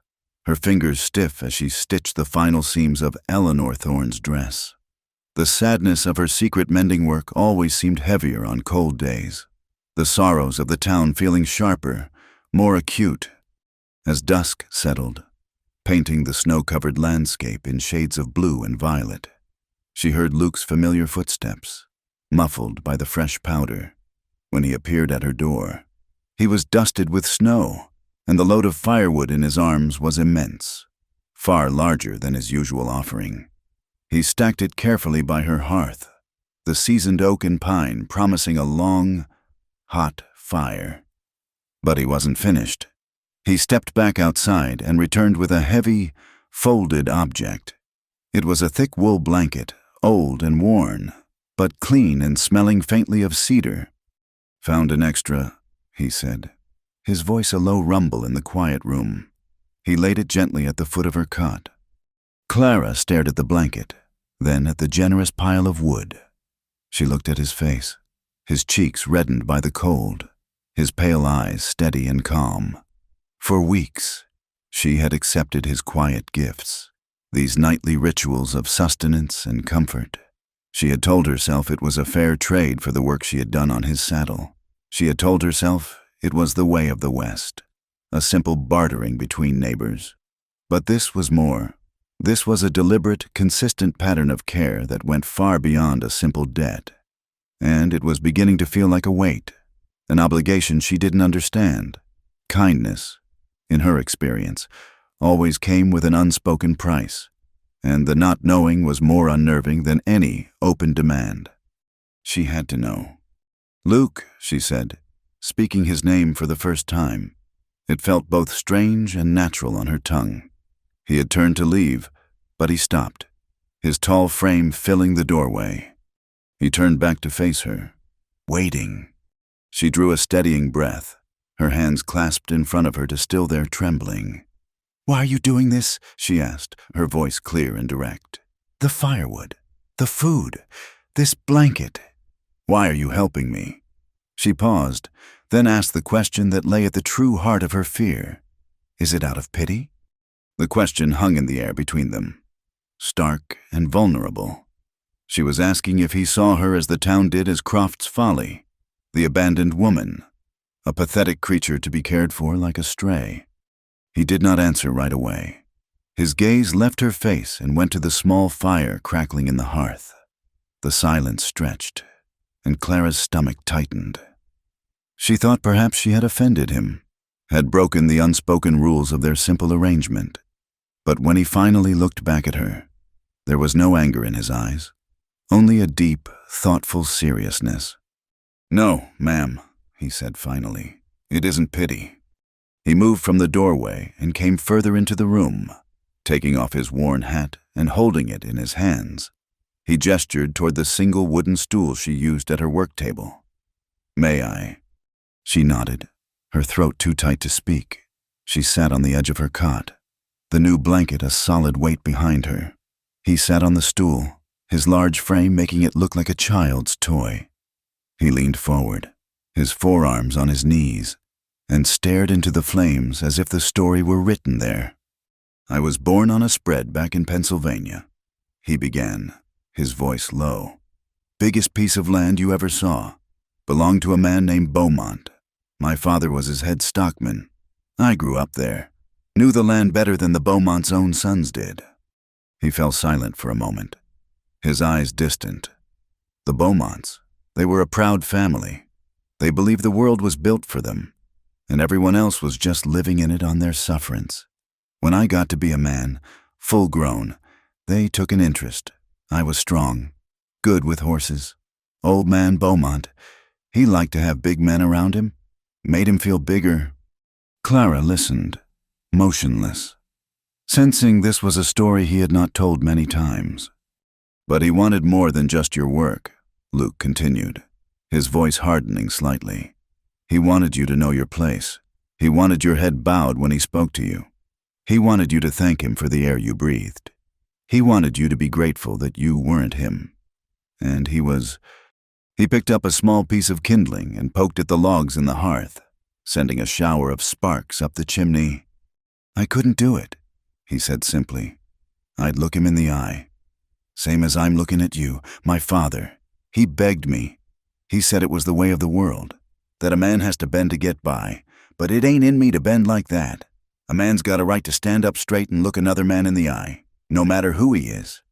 her fingers stiff as she stitched the final seams of Eleanor Thorne's dress. The sadness of her secret mending work always seemed heavier on cold days, the sorrows of the town feeling sharper, more acute. As dusk settled, painting the snow-covered landscape in shades of blue and violet, she heard Luke's familiar footsteps, muffled by the fresh powder. When he appeared at her door, he was dusted with snow, and the load of firewood in his arms was immense, far larger than his usual offering. He stacked it carefully by her hearth, the seasoned oak and pine promising a long, hot fire. But he wasn't finished. He stepped back outside and returned with a heavy, folded object. It was a thick wool blanket, old and worn, but clean and smelling faintly of cedar. "Found an extra," he said, his voice a low rumble in the quiet room. He laid it gently at the foot of her cot. Clara stared at the blanket, then at the generous pile of wood. She looked at his face, his cheeks reddened by the cold, his pale eyes steady and calm. For weeks, she had accepted his quiet gifts, these nightly rituals of sustenance and comfort. She had told herself it was a fair trade for the work she had done on his saddle. She had told herself it was the way of the West, a simple bartering between neighbors. But this was more. This was a deliberate, consistent pattern of care that went far beyond a simple debt. And it was beginning to feel like a weight, an obligation she didn't understand. Kindness, in her experience, always came with an unspoken price, and the not knowing was more unnerving than any open demand. She had to know. "Luke," she said, speaking his name for the first time. It felt both strange and natural on her tongue. He had turned to leave, but he stopped, his tall frame filling the doorway. He turned back to face her, waiting. She drew a steadying breath, her hands clasped in front of her to still their trembling. "Why are you doing this?" she asked, her voice clear and direct. "The firewood, the food, this blanket. Why are you helping me?" She paused, then asked the question that lay at the true heart of her fear. "Is it out of pity?" The question hung in the air between them, stark and vulnerable. She was asking if he saw her as the town did as Croft's Folly, the abandoned woman, a pathetic creature to be cared for like a stray. He did not answer right away. His gaze left her face and went to the small fire crackling in the hearth. The silence stretched, and Clara's stomach tightened. She thought perhaps she had offended him, had broken the unspoken rules of their simple arrangement. But when he finally looked back at her, there was no anger in his eyes, only a deep, thoughtful seriousness. "No, ma'am," he said finally. "It isn't pity." He moved from the doorway and came further into the room, taking off his worn hat and holding it in his hands. He gestured toward the single wooden stool she used at her work table. "May I?" She nodded, her throat too tight to speak. She sat on the edge of her cot, the new blanket a solid weight behind her. He sat on the stool, his large frame making it look like a child's toy. He leaned forward, his forearms on his knees, and stared into the flames as if the story were written there. "I was born on a spread back in Pennsylvania," he began, his voice low. "Biggest piece of land you ever saw. Belonged to a man named Beaumont. My father was his head stockman. I grew up there. Knew the land better than the Beaumont's own sons did." He fell silent for a moment, his eyes distant. The Beaumonts, they were a proud family. They believed the world was built for them, and everyone else was just living in it on their sufferance. When I got to be a man, full grown, they took an interest. I was strong, good with horses. Old man Beaumont, he liked to have big men around him, made him feel bigger. Clara listened, motionless, sensing this was a story he had not told many times. "But he wanted more than just your work," Luke continued, his voice hardening slightly. "He wanted you to know your place. He wanted your head bowed when he spoke to you. He wanted you to thank him for the air you breathed. He wanted you to be grateful that you weren't him. And he picked up a small piece of kindling and poked at the logs in the hearth, sending a shower of sparks up the chimney. "I couldn't do it," he said simply. "I'd look him in the eye. Same as I'm looking at you, my father. He begged me. He said it was the way of the world, that a man has to bend to get by, but it ain't in me to bend like that. A man's got a right to stand up straight and look another man in the eye, no matter who he is."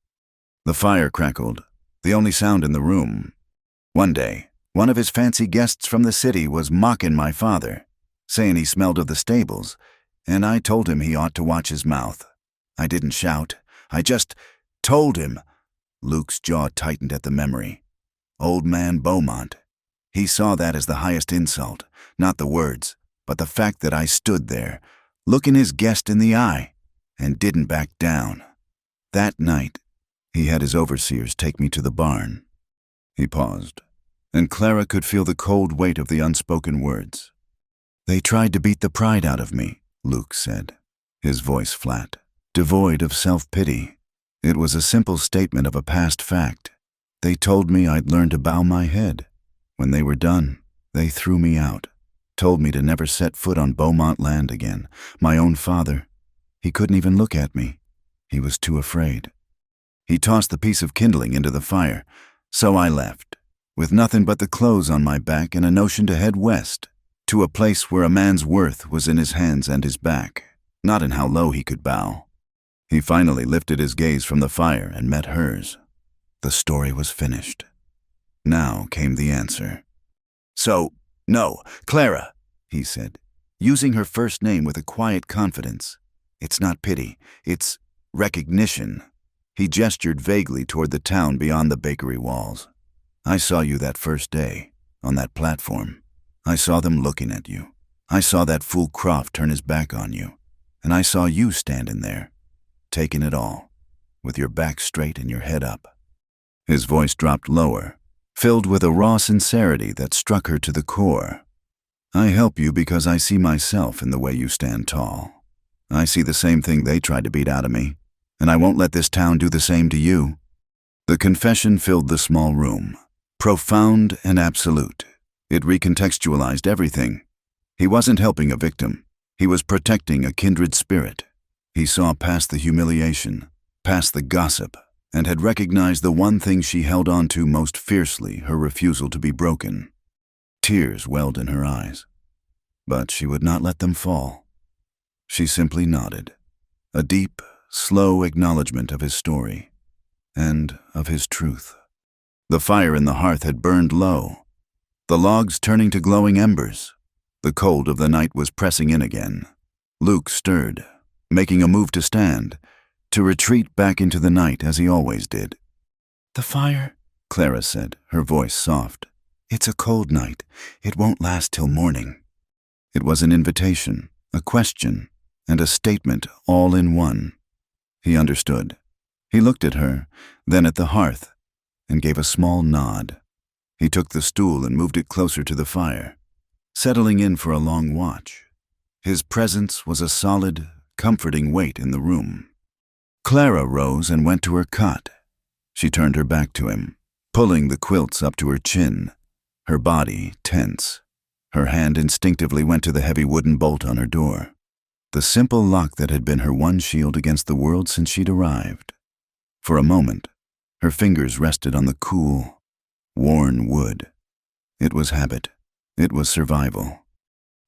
The fire crackled, the only sound in the room. One day, one of his fancy guests from the city was mocking my father, saying he smelled of the stables, and I told him he ought to watch his mouth. I didn't shout. I just told him. Luke's jaw tightened at the memory. Old man Beaumont. He saw that as the highest insult, not the words, but the fact that I stood there, looking his guest in the eye, and didn't back down. That night, he had his overseers take me to the barn. He paused, and Clara could feel the cold weight of the unspoken words. "They tried to beat the pride out of me," Luke said, his voice flat, devoid of self-pity. It was a simple statement of a past fact. They told me I'd learn to bow my head. When they were done, they threw me out, told me to never set foot on Beaumont land again. My own father, he couldn't even look at me. He was too afraid. He tossed the piece of kindling into the fire, so I left, with nothing but the clothes on my back and a notion to head west, to a place where a man's worth was in his hands and his back, not in how low he could bow. He finally lifted his gaze from the fire and met hers. The story was finished. Now came the answer. "So, "No, Clara," he said, using her first name with a quiet confidence. "It's not pity, it's recognition." He gestured vaguely toward the town beyond the bakery walls. "I saw you that first day, on that platform. I saw them looking at you. I saw that fool Croft turn his back on you. And I saw you standing there, taking it all, with your back straight and your head up." His voice dropped lower, filled with a raw sincerity that struck her to the core. "I help you because I see myself in the way you stand tall. I see the same thing they tried to beat out of me, and I won't let this town do the same to you." The confession filled the small room, profound and absolute. It recontextualized everything. He wasn't helping a victim. He was protecting a kindred spirit. He saw past the humiliation, past the gossip, and had recognized the one thing she held on to most fiercely, her refusal to be broken. Tears welled in her eyes, but she would not let them fall. She simply nodded, a deep, slow acknowledgement of his story, and of his truth. The fire in the hearth had burned low, the logs turning to glowing embers. The cold of the night was pressing in again. Luke stirred, making a move to stand, to retreat back into the night as he always did. "The fire," Clara said, her voice soft. "It's a cold night. It won't last till morning." It was an invitation, a question, and a statement all in one. He understood. He looked at her, then at the hearth, and gave a small nod. He took the stool and moved it closer to the fire, settling in for a long watch. His presence was a solid, comforting weight in the room. Clara rose and went to her cot. She turned her back to him, pulling the quilts up to her chin, her body tense. Her hand instinctively went to the heavy wooden bolt on her door, the simple lock that had been her one shield against the world since she'd arrived. For a moment, her fingers rested on the cool, worn wood. It was habit. It was survival.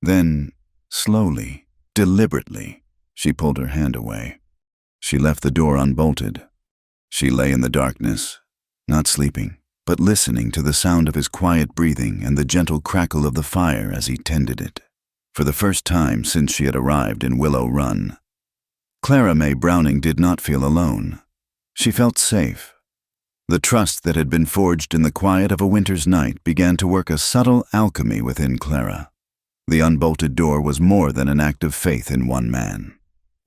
Then, slowly, deliberately, she pulled her hand away. She left the door unbolted. She lay in the darkness, not sleeping, but listening to the sound of his quiet breathing and the gentle crackle of the fire as he tended it. For the first time since she had arrived in Willow Run, Clara May Browning did not feel alone. She felt safe. The trust that had been forged in the quiet of a winter's night began to work a subtle alchemy within Clara. The unbolted door was more than an act of faith in one man.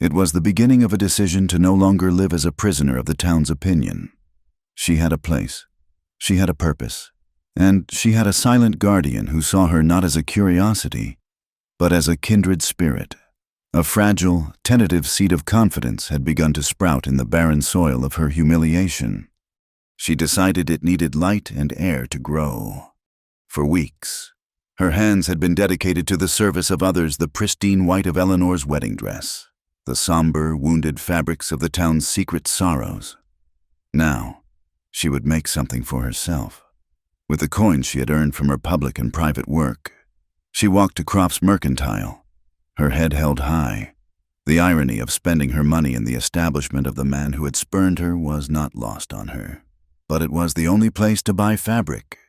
It was the beginning of a decision to no longer live as a prisoner of the town's opinion. She had a place. She had a purpose. And she had a silent guardian who saw her not as a curiosity, but as a kindred spirit. A fragile, tentative seed of confidence had begun to sprout in the barren soil of her humiliation. She decided it needed light and air to grow. For weeks, her hands had been dedicated to the service of others, the pristine white of Eleanor's wedding dress, the somber, wounded fabrics of the town's secret sorrows. Now, she would make something for herself. With the coins she had earned from her public and private work, she walked to Croft's Mercantile, her head held high. The irony of spending her money in the establishment of the man who had spurned her was not lost on her. But it was the only place to buy fabric.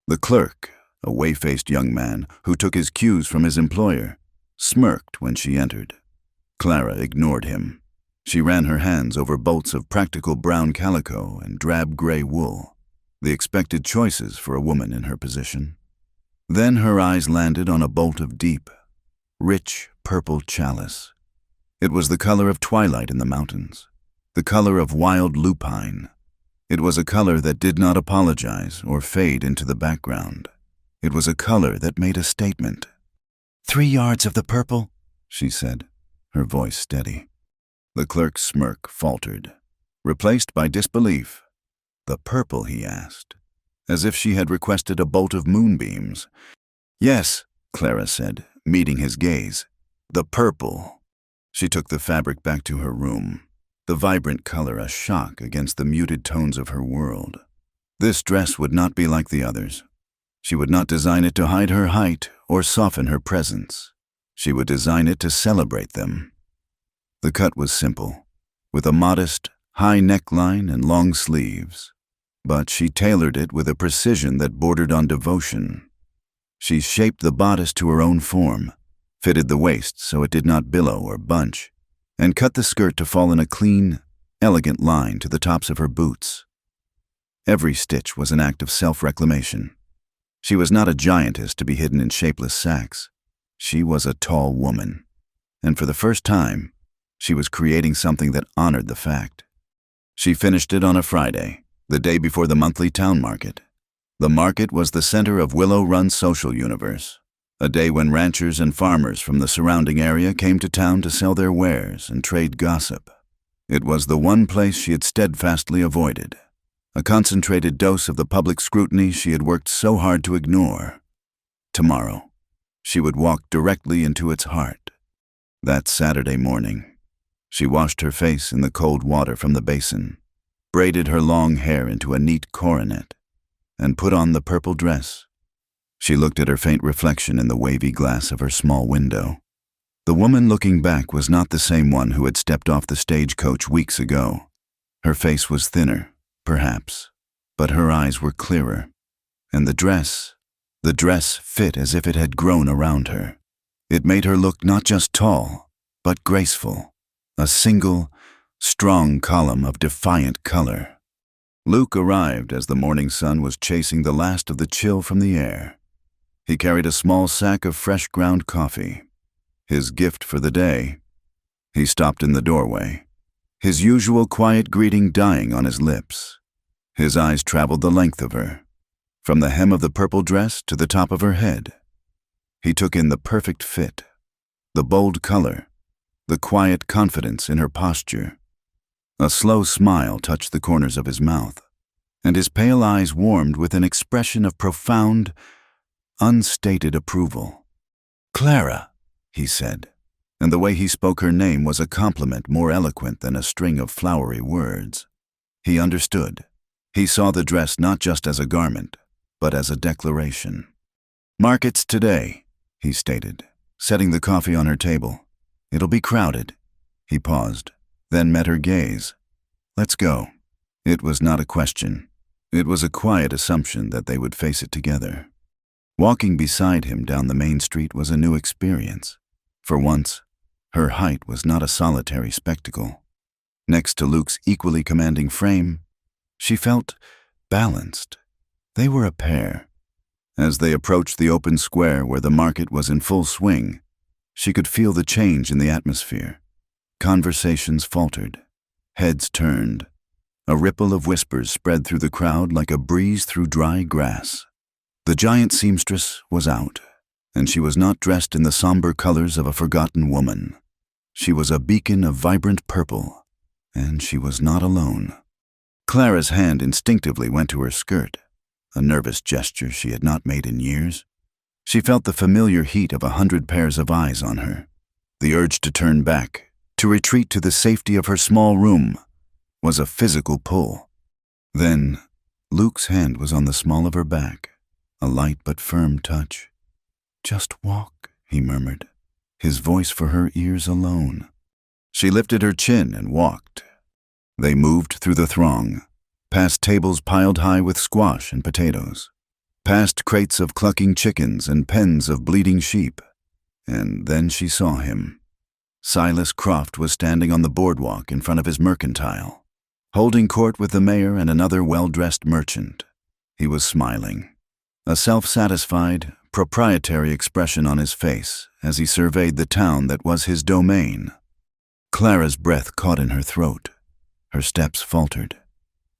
The clerk, a whey-faced young man who took his cues from his employer, smirked when she entered. Clara ignored him. She ran her hands over bolts of practical brown calico and drab gray wool, the expected choices for a woman in her position. Then her eyes landed on a bolt of deep, rich purple chalice. It was the color of twilight in the mountains, the color of wild lupine. It was a color that did not apologize or fade into the background. It was a color that made a statement. 3 yards of the purple, she said, her voice steady. The clerk's smirk faltered, replaced by disbelief. The purple, he asked, as if she had requested a bolt of moonbeams. Yes, Clara said, meeting his gaze. The purple. She took the fabric back to her room, the vibrant color a shock against the muted tones of her world. This dress would not be like the others. She would not design it to hide her height or soften her presence. She would design it to celebrate them. The cut was simple, with a modest, high neckline and long sleeves, but she tailored it with a precision that bordered on devotion. She shaped the bodice to her own form, fitted the waist so it did not billow or bunch, and cut the skirt to fall in a clean, elegant line to the tops of her boots. Every stitch was an act of self-reclamation. She was not a giantess to be hidden in shapeless sacks. She was a tall woman, and for the first time, she was creating something that honored the fact. She finished it on a Friday, the day before the monthly town market. The market was the center of Willow Run's social universe, a day when ranchers and farmers from the surrounding area came to town to sell their wares and trade gossip. It was the one place she had steadfastly avoided, a concentrated dose of the public scrutiny she had worked so hard to ignore. Tomorrow, she would walk directly into its heart. That Saturday morning, she washed her face in the cold water from the basin, braided her long hair into a neat coronet, and put on the purple dress. She looked at her faint reflection in the wavy glass of her small window. The woman looking back was not the same one who had stepped off the stagecoach weeks ago. Her face was thinner, perhaps, but her eyes were clearer. And the dress fit as if it had grown around her. It made her look not just tall, but graceful, a single, strong column of defiant color. Luke arrived as the morning sun was chasing the last of the chill from the air. He carried a small sack of fresh ground coffee, his gift for the day. He stopped in the doorway, his usual quiet greeting dying on his lips. His eyes traveled the length of her, from the hem of the purple dress to the top of her head. He took in the perfect fit, the bold color, the quiet confidence in her posture. A slow smile touched the corners of his mouth, and his pale eyes warmed with an expression of profound, unstated approval. "Clara," he said, and the way he spoke her name was a compliment more eloquent than a string of flowery words. He understood. He saw the dress not just as a garment, but as a declaration. "Market's today," he stated, setting the coffee on her table. "It'll be crowded." He paused, then met her gaze. "Let's go." It was not a question. It was a quiet assumption that they would face it together. Walking beside him down the main street was a new experience. For once, her height was not a solitary spectacle. Next to Luke's equally commanding frame, she felt balanced. They were a pair. As they approached the open square where the market was in full swing, she could feel the change in the atmosphere. Conversations faltered. Heads turned. A ripple of whispers spread through the crowd like a breeze through dry grass. The giant seamstress was out, and she was not dressed in the somber colors of a forgotten woman. She was a beacon of vibrant purple, and she was not alone. Clara's hand instinctively went to her skirt, a nervous gesture she had not made in years. She felt the familiar heat of 100 pairs of eyes on her. The urge to turn back, to retreat to the safety of her small room, was a physical pull. Then, Luke's hand was on the small of her back, a light but firm touch. "Just walk," he murmured, his voice for her ears alone. She lifted her chin and walked. They moved through the throng, past tables piled high with squash and potatoes, past crates of clucking chickens and pens of bleating sheep. And then she saw him. Silas Croft was standing on the boardwalk in front of his mercantile, holding court with the mayor and another well-dressed merchant. He was smiling, a self-satisfied, proprietary expression on his face as he surveyed the town that was his domain. Clara's breath caught in her throat. Her steps faltered.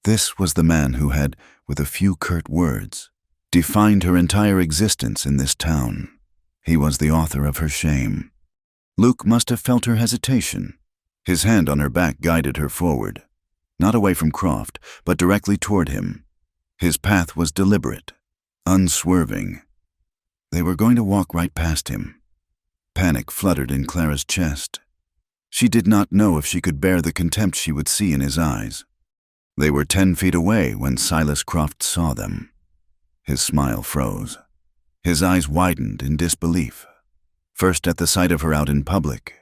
This was the man who had, with a few curt words, defined her entire existence in this town. He was the author of her shame. Luke must have felt her hesitation. His hand on her back guided her forward, not away from Croft, but directly toward him. His path was deliberate, unswerving. They were going to walk right past him. Panic fluttered in Clara's chest. She did not know if she could bear the contempt she would see in his eyes. They were 10 feet away when Silas Croft saw them. His smile froze. His eyes widened in disbelief, first at the sight of her out in public,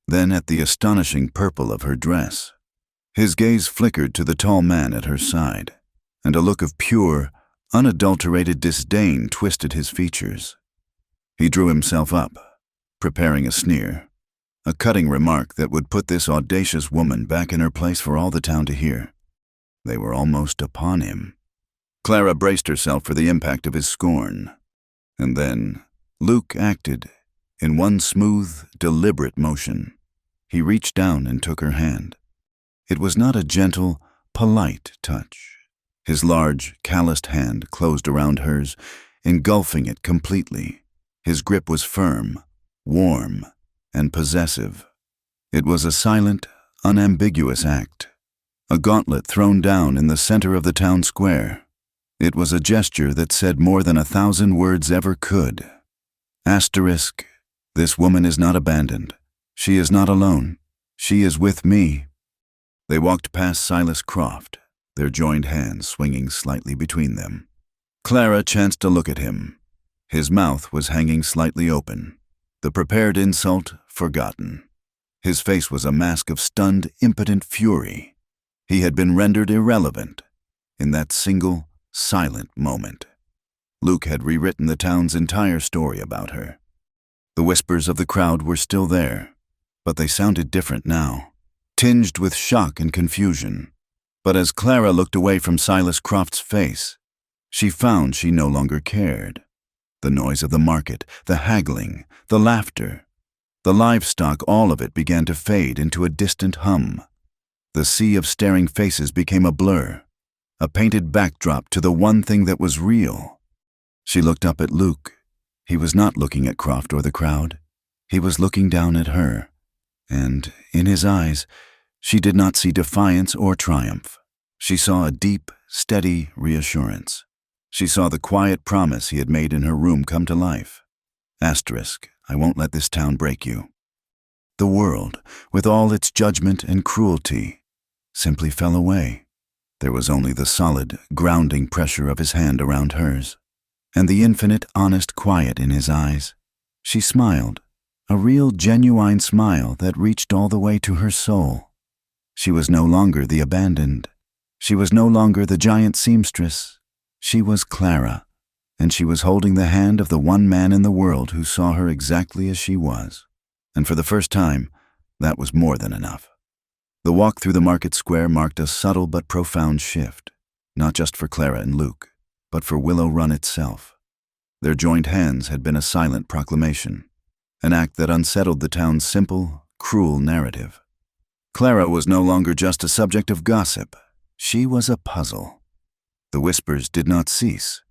then at the astonishing purple of her dress. His gaze flickered to the tall man at her side, and a look of pure, unadulterated disdain twisted his features. He drew himself up, preparing a sneer, a cutting remark that would put this audacious woman back in her place for all the town to hear. They were almost upon him. Clara braced herself for the impact of his scorn. And then Luke acted in one smooth, deliberate motion. He reached down and took her hand. It was not a gentle, polite touch. His large, calloused hand closed around hers, engulfing it completely. His grip was firm, warm, and possessive. It was a silent, unambiguous act, a gauntlet thrown down in the center of the town square. It was a gesture that said more than 1,000 words ever could. Asterisk, this woman is not abandoned. She is not alone. She is with me. They walked past Silas Croft, their joined hands swinging slightly between them. Clara chanced to look at him. His mouth was hanging slightly open, the prepared insult forgotten. His face was a mask of stunned, impotent fury. He had been rendered irrelevant in that single, silent moment. Luke had rewritten the town's entire story about her. The whispers of the crowd were still there, but they sounded different now, tinged with shock and confusion. But as Clara looked away from Silas Croft's face, she found she no longer cared. The noise of the market, the haggling, the laughter, the livestock, all of it began to fade into a distant hum. The sea of staring faces became a blur, a painted backdrop to the one thing that was real. She looked up at Luke. He was not looking at Croft or the crowd. He was looking down at her, and in his eyes, she did not see defiance or triumph. She saw a deep, steady reassurance. She saw the quiet promise he had made in her room come to life. Asterisk, I won't let this town break you. The world, with all its judgment and cruelty, simply fell away. There was only the solid, grounding pressure of his hand around hers, and the infinite, honest quiet in his eyes. She smiled, a real, genuine smile that reached all the way to her soul. She was no longer the abandoned. She was no longer the giant seamstress. She was Clara, and she was holding the hand of the one man in the world who saw her exactly as she was. And for the first time, that was more than enough. The walk through the market square marked a subtle but profound shift, not just for Clara and Luke, but for Willow Run itself. Their joined hands had been a silent proclamation, an act that unsettled the town's simple, cruel narrative. Clara was no longer just a subject of gossip. She was a puzzle. The whispers did not cease,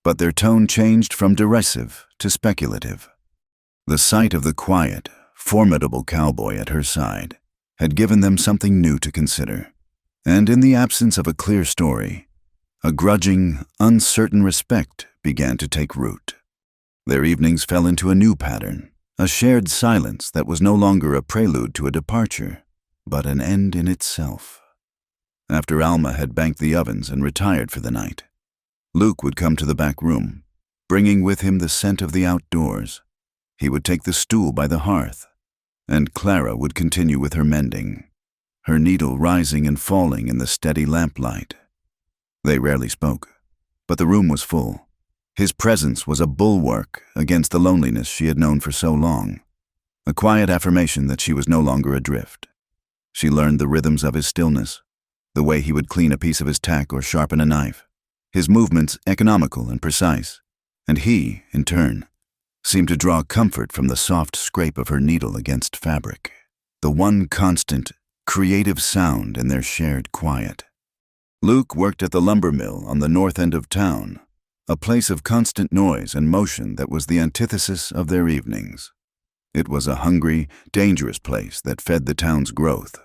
but their tone changed from derisive to speculative. The sight of the quiet, formidable cowboy at her side had given them something new to consider, and in the absence of a clear story, a grudging, uncertain respect began to take root. Their evenings fell into a new pattern, a shared silence that was no longer a prelude to a departure, but an end in itself. After Alma had banked the ovens and retired for the night, Luke would come to the back room, bringing with him the scent of the outdoors. He would take the stool by the hearth, and Clara would continue with her mending, her needle rising and falling in the steady lamplight. They rarely spoke, but the room was full. His presence was a bulwark against the loneliness she had known for so long, a quiet affirmation that she was no longer adrift. She learned the rhythms of his stillness, the way he would clean a piece of his tack or sharpen a knife, his movements economical and precise, and he, in turn, seemed to draw comfort from the soft scrape of her needle against fabric, the one constant, creative sound in their shared quiet. Luke worked at the lumber mill on the north end of town, a place of constant noise and motion that was the antithesis of their evenings. It was a hungry, dangerous place that fed the town's growth,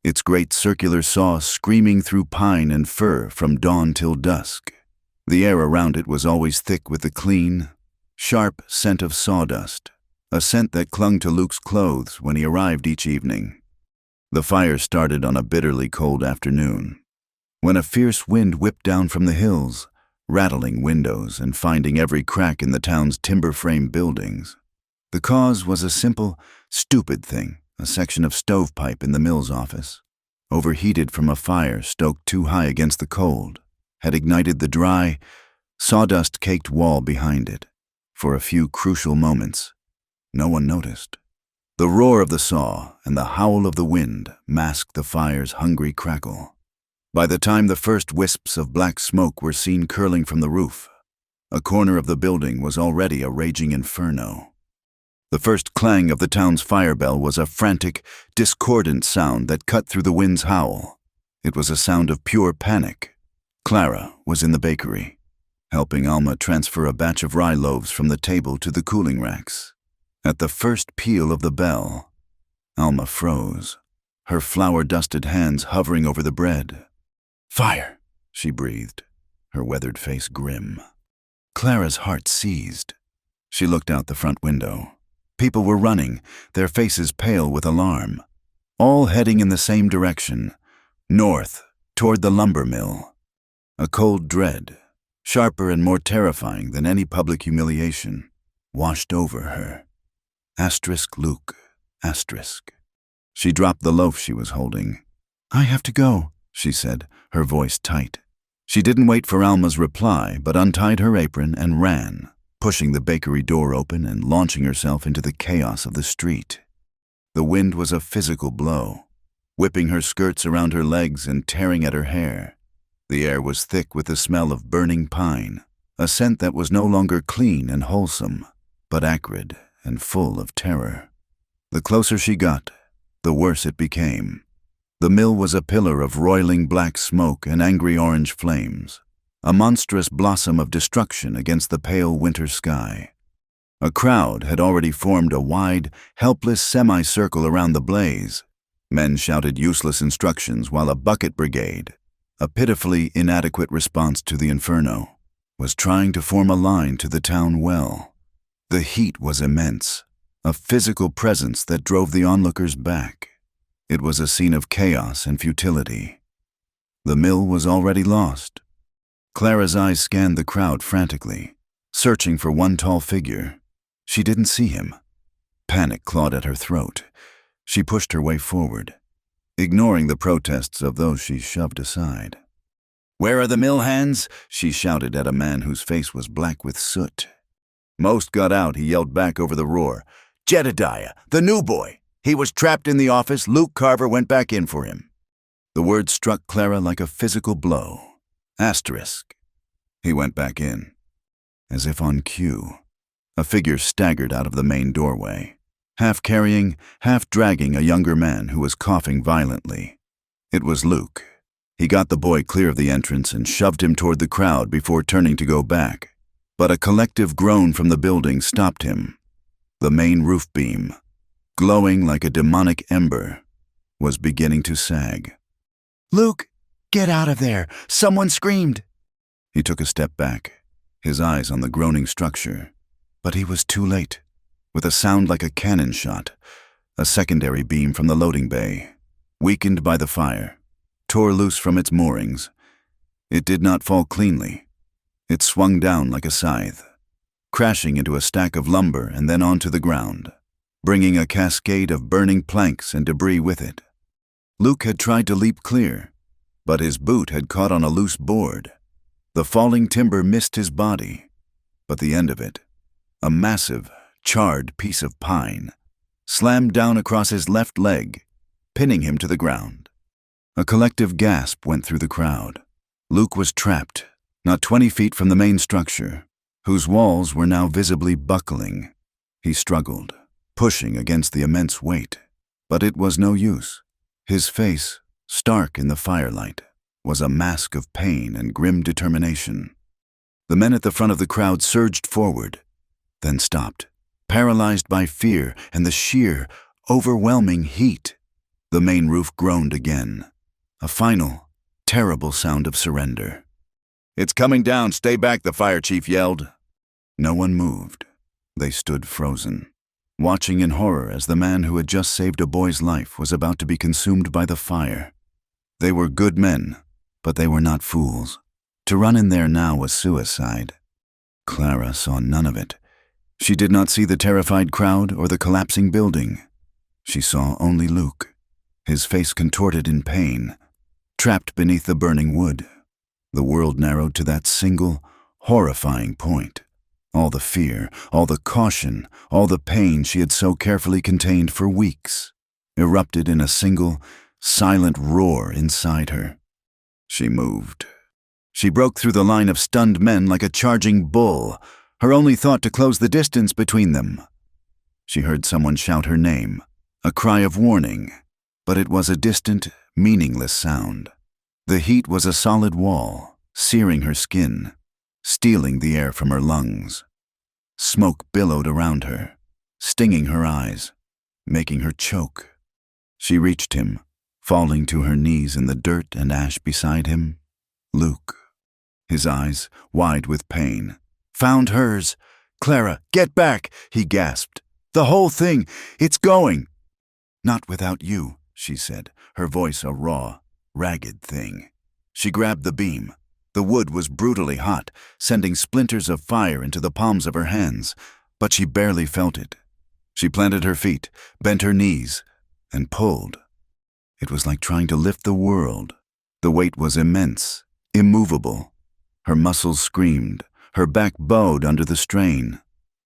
its great circular saw screaming through pine and fir from dawn till dusk. The air around it was always thick with the clean, sharp scent of sawdust, a scent that clung to Luke's clothes when he arrived each evening. The fire started on a bitterly cold afternoon, when a fierce wind whipped down from the hills, rattling windows and finding every crack in the town's timber-frame buildings. The cause was a simple, stupid thing, a section of stovepipe in the mill's office, overheated from a fire stoked too high against the cold, had ignited the dry, sawdust-caked wall behind it, For a few crucial moments, no one noticed. The roar of the saw and the howl of the wind masked the fire's hungry crackle. By the time the first wisps of black smoke were seen curling from the roof, a corner of the building was already a raging inferno. The first clang of the town's fire bell was a frantic, discordant sound that cut through the wind's howl. It was a sound of pure panic. Clara was in the bakery, helping Alma transfer a batch of rye loaves from the table to the cooling racks. At the first peal of the bell, Alma froze, her flour-dusted hands hovering over the bread. "Fire," she breathed, her weathered face grim. Clara's heart seized. She looked out the front window. People were running, their faces pale with alarm, all heading in the same direction, north, toward the lumber mill. A cold dread, sharper and more terrifying than any public humiliation, washed over her. Luke. She dropped the loaf she was holding. "I have to go," she said, her voice tight. She didn't wait for Alma's reply, but untied her apron and ran, pushing the bakery door open and launching herself into the chaos of the street. The wind was a physical blow, whipping her skirts around her legs and tearing at her hair. The air was thick with the smell of burning pine, a scent that was no longer clean and wholesome, but acrid and full of terror. The closer she got, the worse it became. The mill was a pillar of roiling black smoke and angry orange flames, a monstrous blossom of destruction against the pale winter sky. A crowd had already formed a wide, helpless semicircle around the blaze. Men shouted useless instructions while a bucket brigade, a pitifully inadequate response to the inferno, was trying to form a line to the town well. The heat was immense, a physical presence that drove the onlookers back. It was a scene of chaos and futility. The mill was already lost. Clara's eyes scanned the crowd frantically, searching for one tall figure. She didn't see him. Panic clawed at her throat. She pushed her way forward, ignoring the protests of those she shoved aside. "Where are the mill hands?" she shouted at a man whose face was black with soot. Most got out, he yelled back over the roar. "Jedediah, the new boy. He was trapped in the office. Luke Carver went back in for him." The word struck Clara like a physical blow. He went back in. As if on cue, a figure staggered out of the main doorway, half carrying, half dragging a younger man who was coughing violently. It was Luke. He got the boy clear of the entrance and shoved him toward the crowd before turning to go back. But a collective groan from the building stopped him. The main roof beam, glowing like a demonic ember, was beginning to sag. "Luke, get out of there! Someone screamed!" He took a step back, his eyes on the groaning structure. But he was too late. With a sound like a cannon shot, a secondary beam from the loading bay, weakened by the fire, tore loose from its moorings. It did not fall cleanly. It swung down like a scythe, crashing into a stack of lumber and then onto the ground, bringing a cascade of burning planks and debris with it. Luke had tried to leap clear, but his boot had caught on a loose board. The falling timber missed his body, but the end of it, a massive, charred piece of pine, slammed down across his left leg, pinning him to the ground. A collective gasp went through the crowd. Luke was trapped, not 20 feet from the main structure, whose walls were now visibly buckling. He struggled, pushing against the immense weight, but it was no use. His face, stark in the firelight, was a mask of pain and grim determination. The men at the front of the crowd surged forward, then stopped, paralyzed by fear and the sheer, overwhelming heat. The main roof groaned again, a final, terrible sound of surrender. "It's coming down, stay back," the fire chief yelled. No one moved. They stood frozen, watching in horror as the man who had just saved a boy's life was about to be consumed by the fire. They were good men, but they were not fools. To run in there now was suicide. Clara saw none of it. She did not see the terrified crowd or the collapsing building. She saw only Luke, his face contorted in pain, trapped beneath the burning wood. The world narrowed to that single, horrifying point. All the fear, all the caution, all the pain she had so carefully contained for weeks, erupted in a single, silent roar inside her. She moved. She broke through the line of stunned men like a charging bull, her only thought to close the distance between them. She heard someone shout her name, a cry of warning, but it was a distant, meaningless sound. The heat was a solid wall, searing her skin, stealing the air from her lungs. Smoke billowed around her, stinging her eyes, making her choke. She reached him, falling to her knees in the dirt and ash beside him. Luke, his eyes wide with pain, found hers. "Clara, get back," he gasped. "The whole thing, it's going." "Not without you," she said, her voice a raw, ragged thing. She grabbed the beam. The wood was brutally hot, sending splinters of fire into the palms of her hands, but she barely felt it. She planted her feet, bent her knees, and pulled. It was like trying to lift the world. The weight was immense, immovable. Her muscles screamed, her back bowed under the strain.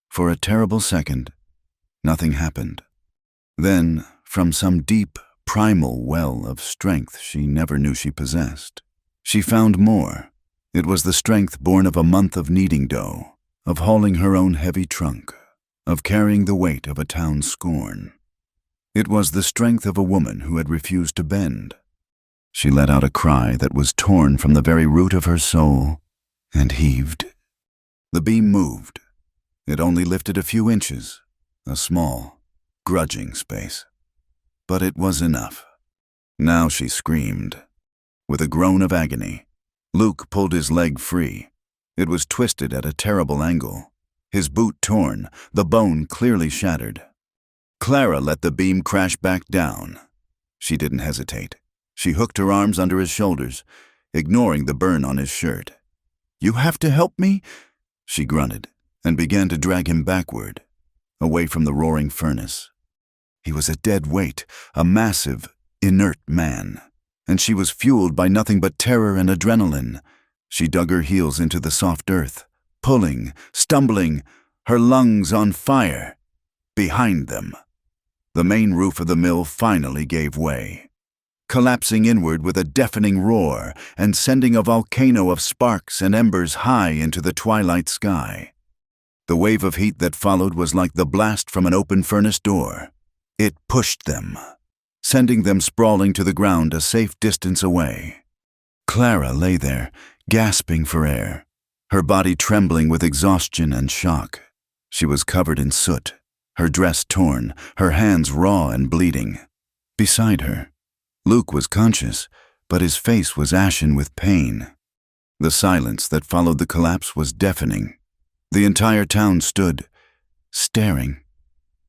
For a terrible second, nothing happened. Then, from some deep, primal well of strength she never knew she possessed, she found more. It was the strength born of a month of kneading dough, of hauling her own heavy trunk, of carrying the weight of a town's scorn. It was the strength of a woman who had refused to bend. She let out a cry that was torn from the very root of her soul and heaved. The beam moved. It only lifted a few inches, a small, grudging space. But it was enough. Now she screamed. With a groan of agony, Luke pulled his leg free. It was twisted at a terrible angle, his boot torn, the bone clearly shattered. Clara let the beam crash back down. She didn't hesitate. She hooked her arms under his shoulders, ignoring the burn on his shirt. "You have to help me," she grunted, and began to drag him backward, away from the roaring furnace. He was a dead weight, a massive, inert man, and she was fueled by nothing but terror and adrenaline. She dug her heels into the soft earth, pulling, stumbling, her lungs on fire. Behind them, the main roof of the mill finally gave way, collapsing inward with a deafening roar and sending a volcano of sparks and embers high into the twilight sky. The wave of heat that followed was like the blast from an open furnace door. It pushed them, sending them sprawling to the ground a safe distance away. Clara lay there, gasping for air, her body trembling with exhaustion and shock. She was covered in soot, her dress torn, her hands raw and bleeding. Beside her, Luke was conscious, but his face was ashen with pain. The silence that followed the collapse was deafening. The entire town stood, staring.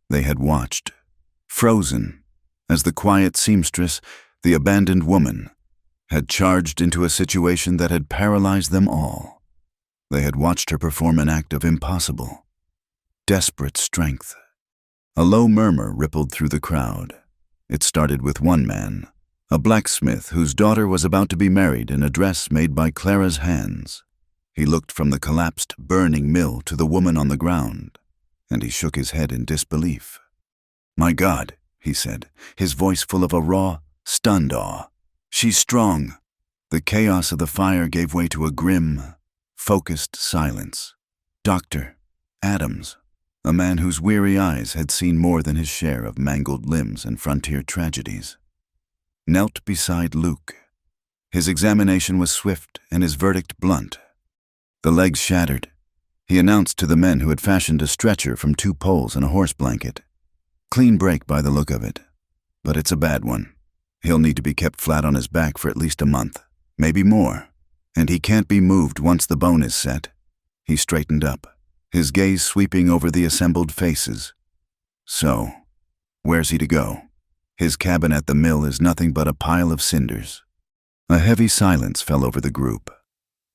They had watched, frozen, as the quiet seamstress, the abandoned woman, had charged into a situation that had paralyzed them all. They had watched her perform an act of impossible, desperate strength. A low murmur rippled through the crowd. It started with one man, a blacksmith whose daughter was about to be married in a dress made by Clara's hands. He looked from the collapsed, burning mill to the woman on the ground, and he shook his head in disbelief. "My God," he said, his voice full of a raw, stunned awe. "She's strong." The chaos of the fire gave way to a grim, focused silence. Dr. Adams, a man whose weary eyes had seen more than his share of mangled limbs and frontier tragedies, knelt beside Luke. His examination was swift and his verdict blunt. The legs shattered. He announced to the men who had fashioned a stretcher from 2 poles and a horse blanket. "Clean break by the look of it, but it's a bad one. He'll need to be kept flat on his back for at least a month, maybe more, and he can't be moved once the bone is set." He straightened up, his gaze sweeping over the assembled faces. "So, where's he to go? His cabin at the mill is nothing but a pile of cinders." A heavy silence fell over the group.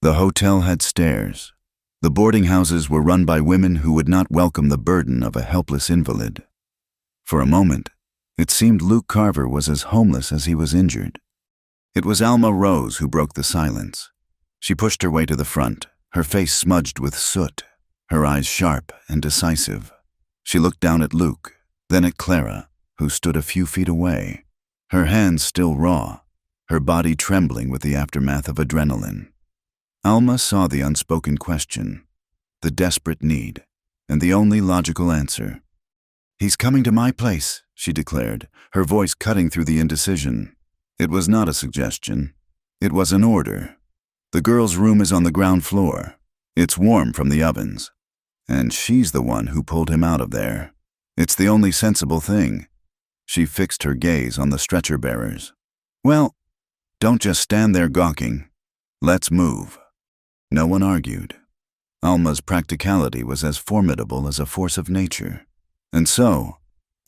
The hotel had stairs. The boarding houses were run by women who would not welcome the burden of a helpless invalid. For a moment, it seemed Luke Carver was as homeless as he was injured. It was Alma Rose who broke the silence. She pushed her way to the front, her face smudged with soot. her eyes sharp and decisive. She looked down at Luke, then at Clara, who stood a few feet away, her hands still raw, her body trembling with the aftermath of adrenaline. Alma saw the unspoken question, the desperate need, and the only logical answer. "He's coming to my place," she declared, her voice cutting through the indecision. It was not a suggestion. It was an order. "The girl's room is on the ground floor. It's warm from the ovens. And she's the one who pulled him out of there. It's the only sensible thing." She fixed her gaze on the stretcher bearers. "Well, don't just stand there gawking. Let's move." No one argued. Alma's practicality was as formidable as a force of nature. And so,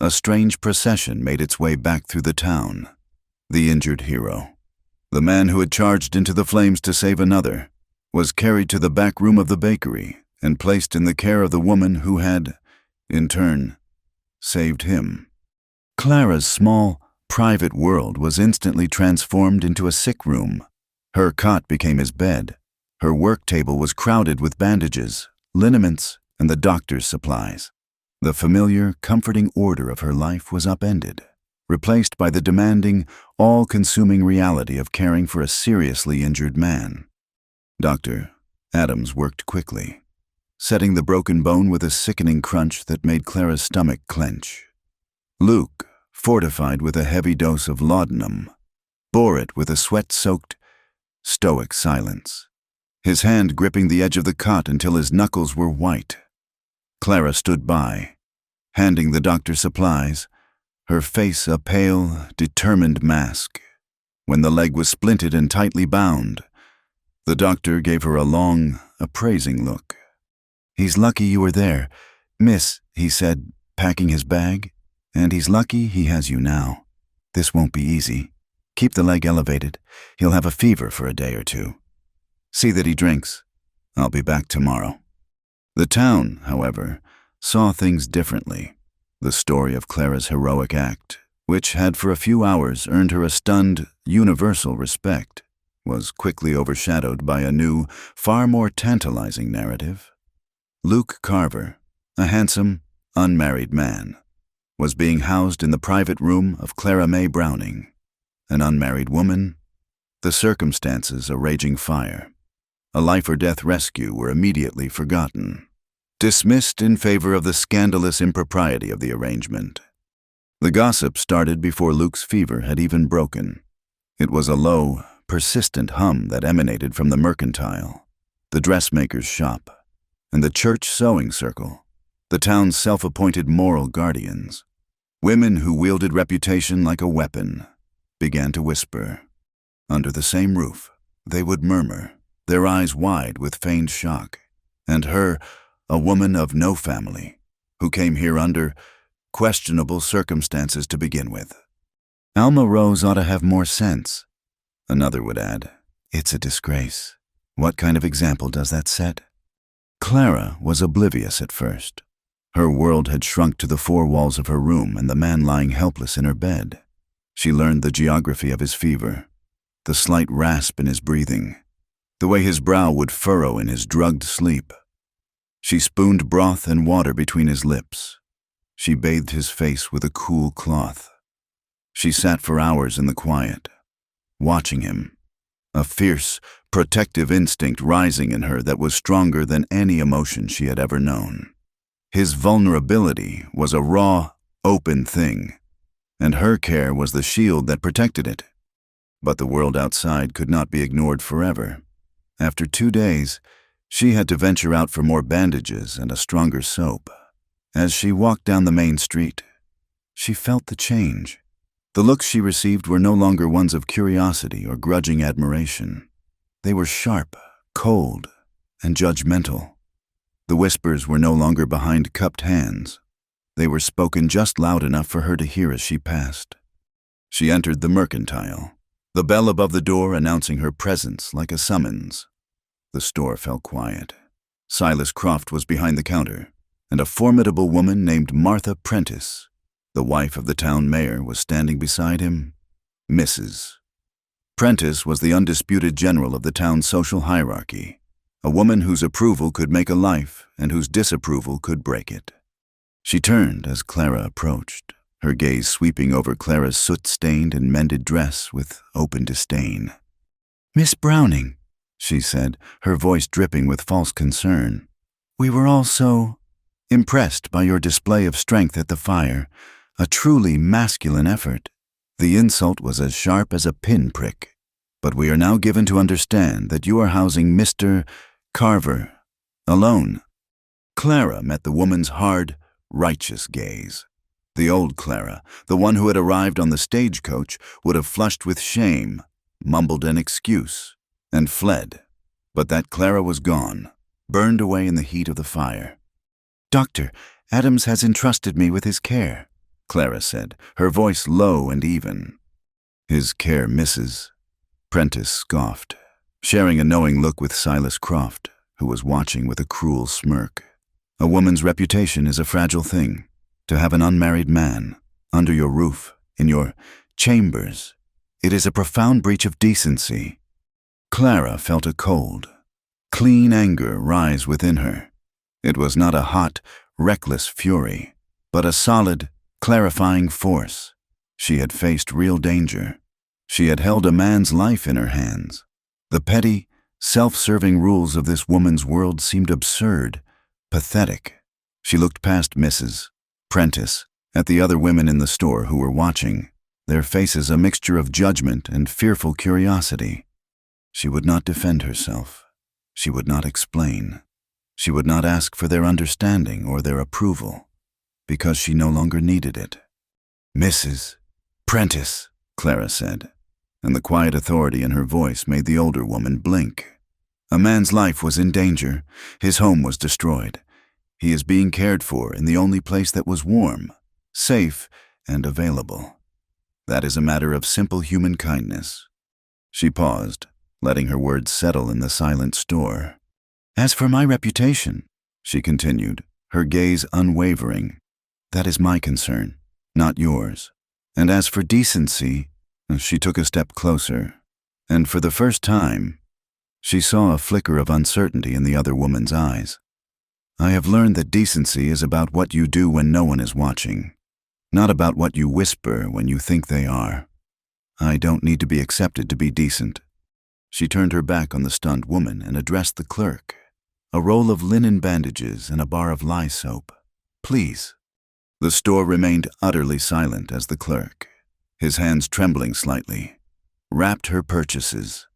a strange procession made its way back through the town. The injured hero, the man who had charged into the flames to save another, was carried to the back room of the bakery and placed in the care of the woman who had, in turn, saved him. Clara's small, private world was instantly transformed into a sick room. Her cot became his bed. Her work table was crowded with bandages, liniments, and the doctor's supplies. The familiar, comforting order of her life was upended, replaced by the demanding, all-consuming reality of caring for a seriously injured man. Dr. Adams worked quickly, setting the broken bone with a sickening crunch that made Clara's stomach clench. Luke, fortified with a heavy dose of laudanum, bore it with a sweat-soaked, stoic silence, his hand gripping the edge of the cot until his knuckles were white. Clara stood by, handing the doctor supplies, her face a pale, determined mask. When the leg was splinted and tightly bound, the doctor gave her a long, appraising look. "He's lucky you were there, miss," he said, packing his bag. "And he's lucky he has you now. This won't be easy. Keep the leg elevated. He'll have a fever for a day or two. See that he drinks. I'll be back tomorrow." The town, however, saw things differently. The story of Clara's heroic act, which had for a few hours earned her a stunned, universal respect, was quickly overshadowed by a new, far more tantalizing narrative. Luke Carver, a handsome, unmarried man, was being housed in the private room of Clara May Browning. An unmarried woman, the circumstances a raging fire. A life-or-death rescue were immediately forgotten, dismissed in favor of the scandalous impropriety of the arrangement. The gossip started before Luke's fever had even broken. It was a low, persistent hum that emanated from the mercantile, the dressmaker's shop, and the church sewing circle, the town's self-appointed moral guardians. Women who wielded reputation like a weapon began to whisper. Under the same roof, they would murmur, their eyes wide with feigned shock. And her, a woman of no family, who came here under questionable circumstances to begin with. "Alma Rose ought to have more sense," another would add. "It's a disgrace. What kind of example does that set?" Clara was oblivious at first. Her world had shrunk to the four walls of her room and the man lying helpless in her bed. She learned the geography of his fever, the slight rasp in his breathing, the way his brow would furrow in his drugged sleep. She spooned broth and water between his lips. She bathed his face with a cool cloth. She sat for hours in the quiet, watching him, a fierce, protective instinct rising in her that was stronger than any emotion she had ever known. His vulnerability was a raw, open thing, and her care was the shield that protected it. But the world outside could not be ignored forever. After 2 days, she had to venture out for more bandages and a stronger soap. As she walked down the main street, she felt the change. The looks she received were no longer ones of curiosity or grudging admiration. They were sharp, cold, and judgmental. The whispers were no longer behind cupped hands. They were spoken just loud enough for her to hear as she passed. She entered the mercantile, the bell above the door announcing her presence like a summons. The store fell quiet. Silas Croft was behind the counter, and a formidable woman named Martha Prentice, the wife of the town mayor, was standing beside him. Mrs. Prentice was the undisputed general of the town's social hierarchy, a woman whose approval could make a life and whose disapproval could break it. She turned as Clara approached, her gaze sweeping over Clara's soot-stained and mended dress with open disdain. "Miss Browning," she said, her voice dripping with false concern, "we were all so impressed by your display of strength at the fire, a truly masculine effort." The insult was as sharp as a pinprick. "But we are now given to understand that you are housing Mr. Carver alone." Clara met the woman's hard, righteous gaze. The old Clara, the one who had arrived on the stagecoach, would have flushed with shame, mumbled an excuse, and fled. But that Clara was gone, burned away in the heat of the fire. "Doctor, Adams has entrusted me with his care," Clara said, her voice low and even. "His care misses," Prentice scoffed, sharing a knowing look with Silas Croft, who was watching with a cruel smirk. "A woman's reputation is a fragile thing. To have an unmarried man under your roof, in your chambers, it is a profound breach of decency." Clara felt a cold, clean anger rise within her. It was not a hot, reckless fury, but a solid, clarifying force. She had faced real danger. She had held a man's life in her hands. The petty, self-serving rules of this woman's world seemed absurd, pathetic. She looked past Mrs. Prentice at the other women in the store who were watching, their faces a mixture of judgment and fearful curiosity. She would not defend herself. She would not explain. She would not ask for their understanding or their approval, because she no longer needed it. "Mrs. Prentice," Clara said, and the quiet authority in her voice made the older woman blink. "A man's life was in danger. His home was destroyed. He is being cared for in the only place that was warm, safe, and available. That is a matter of simple human kindness." She paused, letting her words settle in the silent store. "As for my reputation," she continued, her gaze unwavering, "that is my concern, not yours. And as for decency," she took a step closer, and for the first time, she saw a flicker of uncertainty in the other woman's eyes. "I have learned that decency is about what you do when no one is watching, not about what you whisper when you think they are. I don't need to be accepted to be decent." She turned her back on the stunned woman and addressed the clerk. "A roll of linen bandages and a bar of lye soap, please." The store remained utterly silent as the clerk, his hands trembling slightly, wrapped her purchases.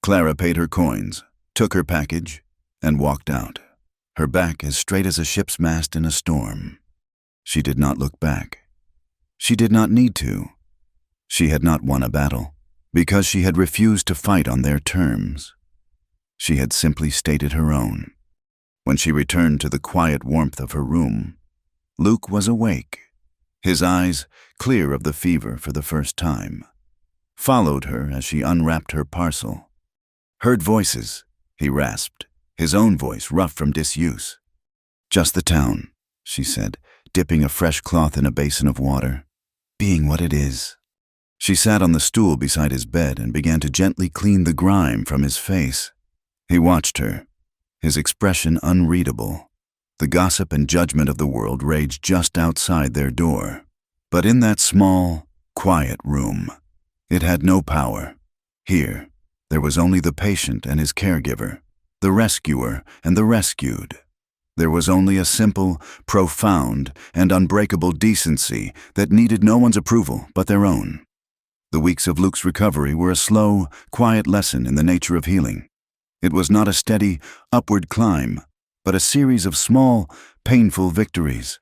Clara paid her coins, took her package, and walked out, her back as straight as a ship's mast in a storm. She did not look back. She did not need to. She had not won a battle, because she had refused to fight on their terms. She had simply stated her own. When she returned to the quiet warmth of her room, Luke was awake, his eyes clear of the fever for the first time. Followed her as she unwrapped her parcel. "Heard voices," he rasped, his own voice rough from disuse. "Just the town," she said, dipping a fresh cloth in a basin of water. "Being what it is." She sat on the stool beside his bed and began to gently clean the grime from his face. He watched her, his expression unreadable. The gossip and judgment of the world raged just outside their door. But in that small, quiet room, it had no power. Here, there was only the patient and his caregiver, the rescuer and the rescued. There was only a simple, profound, and unbreakable decency that needed no one's approval but their own. The weeks of Luke's recovery were a slow, quiet lesson in the nature of healing. It was not a steady, upward climb, but a series of small, painful victories.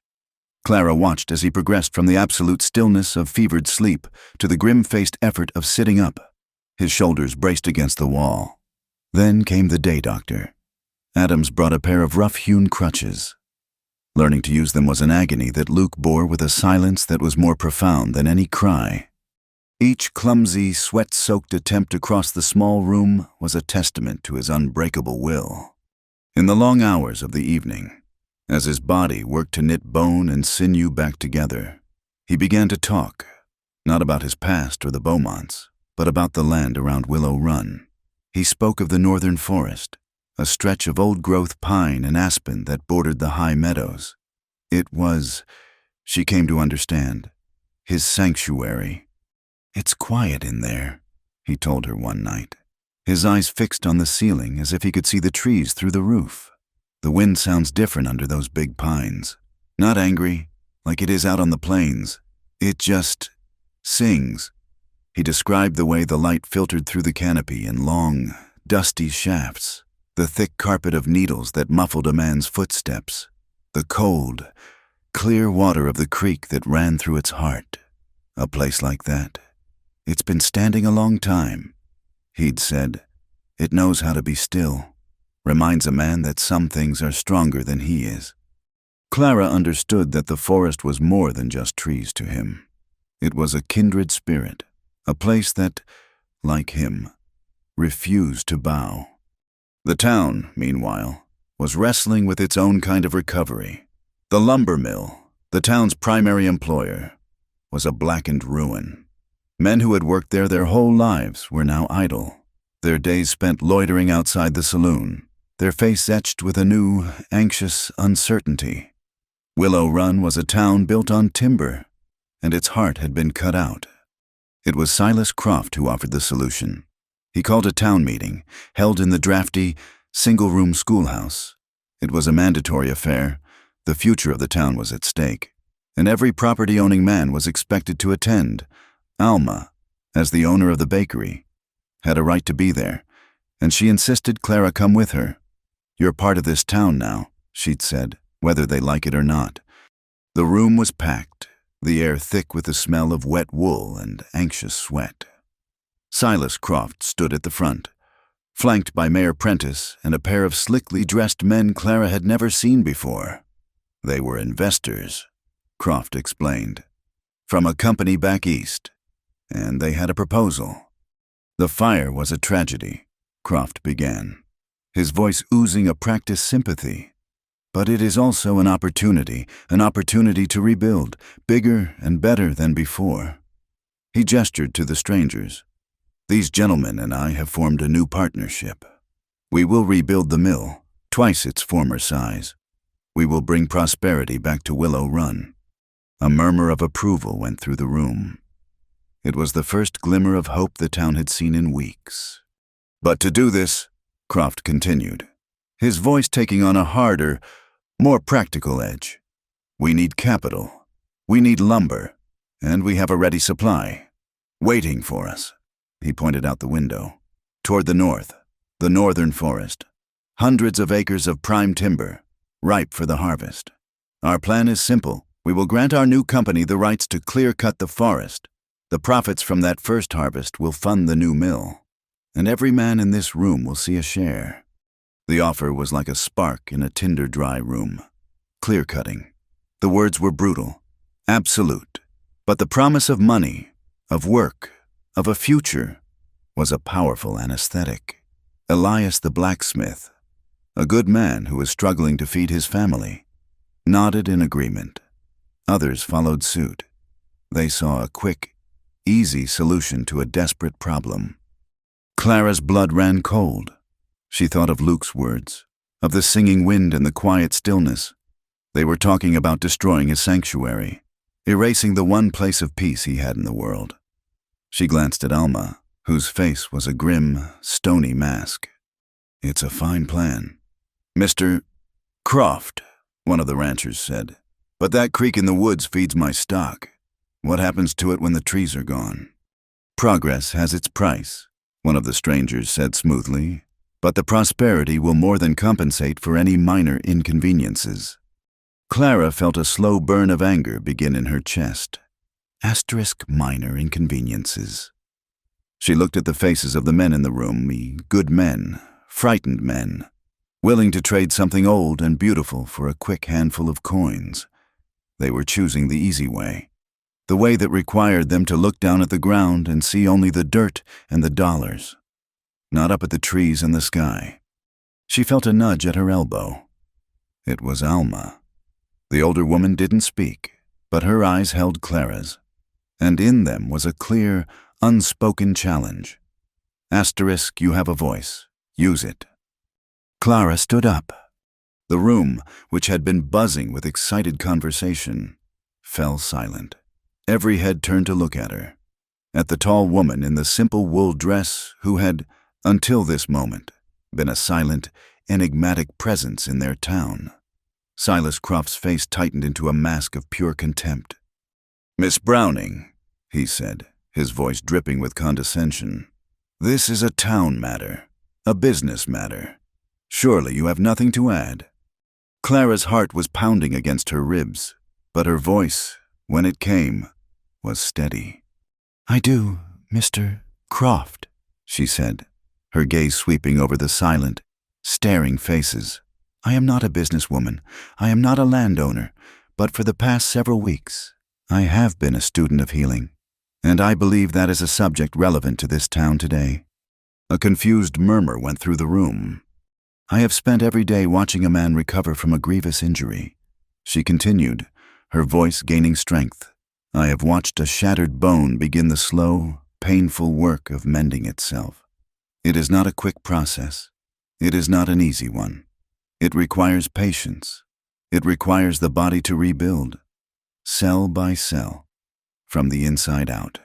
Clara watched as he progressed from the absolute stillness of fevered sleep to the grim-faced effort of sitting up, his shoulders braced against the wall. Then came the day doctor. Adams brought a pair of rough-hewn crutches. Learning to use them was an agony that Luke bore with a silence that was more profound than any cry. Each clumsy, sweat-soaked attempt to cross the small room was a testament to his unbreakable will. In the long hours of the evening, as his body worked to knit bone and sinew back together, he began to talk, not about his past or the Beaumonts, but about the land around Willow Run. He spoke of the northern forest, a stretch of old-growth pine and aspen that bordered the high meadows. It was, she came to understand, his sanctuary. "It's quiet in there," he told her one night, his eyes fixed on the ceiling as if he could see the trees through the roof. "The wind sounds different under those big pines. Not angry, like it is out on the plains. It just sings." He described the way the light filtered through the canopy in long, dusty shafts, the thick carpet of needles that muffled a man's footsteps, the cold, clear water of the creek that ran through its heart. A place like that. "It's been standing a long time," he'd said. "It knows how to be still. Reminds a man that some things are stronger than he is." Clara understood that the forest was more than just trees to him. It was a kindred spirit, a place that, like him, refused to bow. The town, meanwhile, was wrestling with its own kind of recovery. The lumber mill, the town's primary employer, was a blackened ruin. Men who had worked there their whole lives were now idle, their days spent loitering outside the saloon, their face etched with a new, anxious uncertainty. Willow Run was a town built on timber, and its heart had been cut out. It was Silas Croft who offered the solution. He called a town meeting, held in the drafty, single-room schoolhouse. It was a mandatory affair. The future of the town was at stake, and every property-owning man was expected to attend. Alma, as the owner of the bakery, had a right to be there, and she insisted Clara come with her. "You're part of this town now," she'd said, whether they like it or not. The room was packed, the air thick with the smell of wet wool and anxious sweat. Silas Croft stood at the front, flanked by Mayor Prentice and a pair of slickly dressed men Clara had never seen before. They were investors, Croft explained, from a company back east, and they had a proposal. "The fire was a tragedy," Croft began, his voice oozing a practiced sympathy. "But it is also an opportunity to rebuild, bigger and better than before." He gestured to the strangers. "These gentlemen and I have formed a new partnership. We will rebuild the mill, twice its former size. We will bring prosperity back to Willow Run." A murmur of approval went through the room. It was the first glimmer of hope the town had seen in weeks. "But to do this," Croft continued, his voice taking on a harder, more practical edge, "we need capital, we need lumber, and we have a ready supply, waiting for us." He pointed out the window, toward the north, the northern forest, hundreds of acres of prime timber, ripe for the harvest. "Our plan is simple. We will grant our new company the rights to clear-cut the forest. The profits from that first harvest will fund the new mill, and every man in this room will see a share." The offer was like a spark in a tinder-dry room. Clear-cutting. The words were brutal, absolute, but the promise of money, of work, of a future, was a powerful anesthetic. Elias the blacksmith, a good man who was struggling to feed his family, nodded in agreement. Others followed suit. They saw a quick, easy solution to a desperate problem. Clara's blood ran cold. She thought of Luke's words, of the singing wind and the quiet stillness. They were talking about destroying his sanctuary, erasing the one place of peace he had in the world. She glanced at Alma, whose face was a grim, stony mask. "It's a fine plan." "Mr. Croft," one of the ranchers said, "but that creek in the woods feeds my stock. What happens to it when the trees are gone?" "Progress has its price," one of the strangers said smoothly, "but the prosperity will more than compensate for any minor inconveniences." Clara felt a slow burn of anger begin in her chest. Minor inconveniences. She looked at the faces of the men in the room, good men, frightened men, willing to trade something old and beautiful for a quick handful of coins. They were choosing the easy way, the way that required them to look down at the ground and see only the dirt and the dollars, not up at the trees and the sky. She felt a nudge at her elbow. It was Alma. The older woman didn't speak, but her eyes held Clara's, and in them was a clear, unspoken challenge. "You have a voice. Use it." Clara stood up. The room, which had been buzzing with excited conversation, fell silent. Every head turned to look at her, at the tall woman in the simple wool dress who had, until this moment, been a silent, enigmatic presence in their town. Silas Croft's face tightened into a mask of pure contempt. "Miss Browning," he said, his voice dripping with condescension, "this is a town matter, a business matter. Surely you have nothing to add." Clara's heart was pounding against her ribs, but her voice, when it came, was steady. "I do, Mr. Croft," she said, her gaze sweeping over the silent, staring faces. "I am not a businesswoman. I am not a landowner, but for the past several weeks, I have been a student of healing, and I believe that is a subject relevant to this town today." A confused murmur went through the room. "I have spent every day watching a man recover from a grievous injury," she continued, her voice gaining strength. "I have watched a shattered bone begin the slow, painful work of mending itself. It is not a quick process. It is not an easy one. It requires patience. It requires the body to rebuild, cell by cell, from the inside out.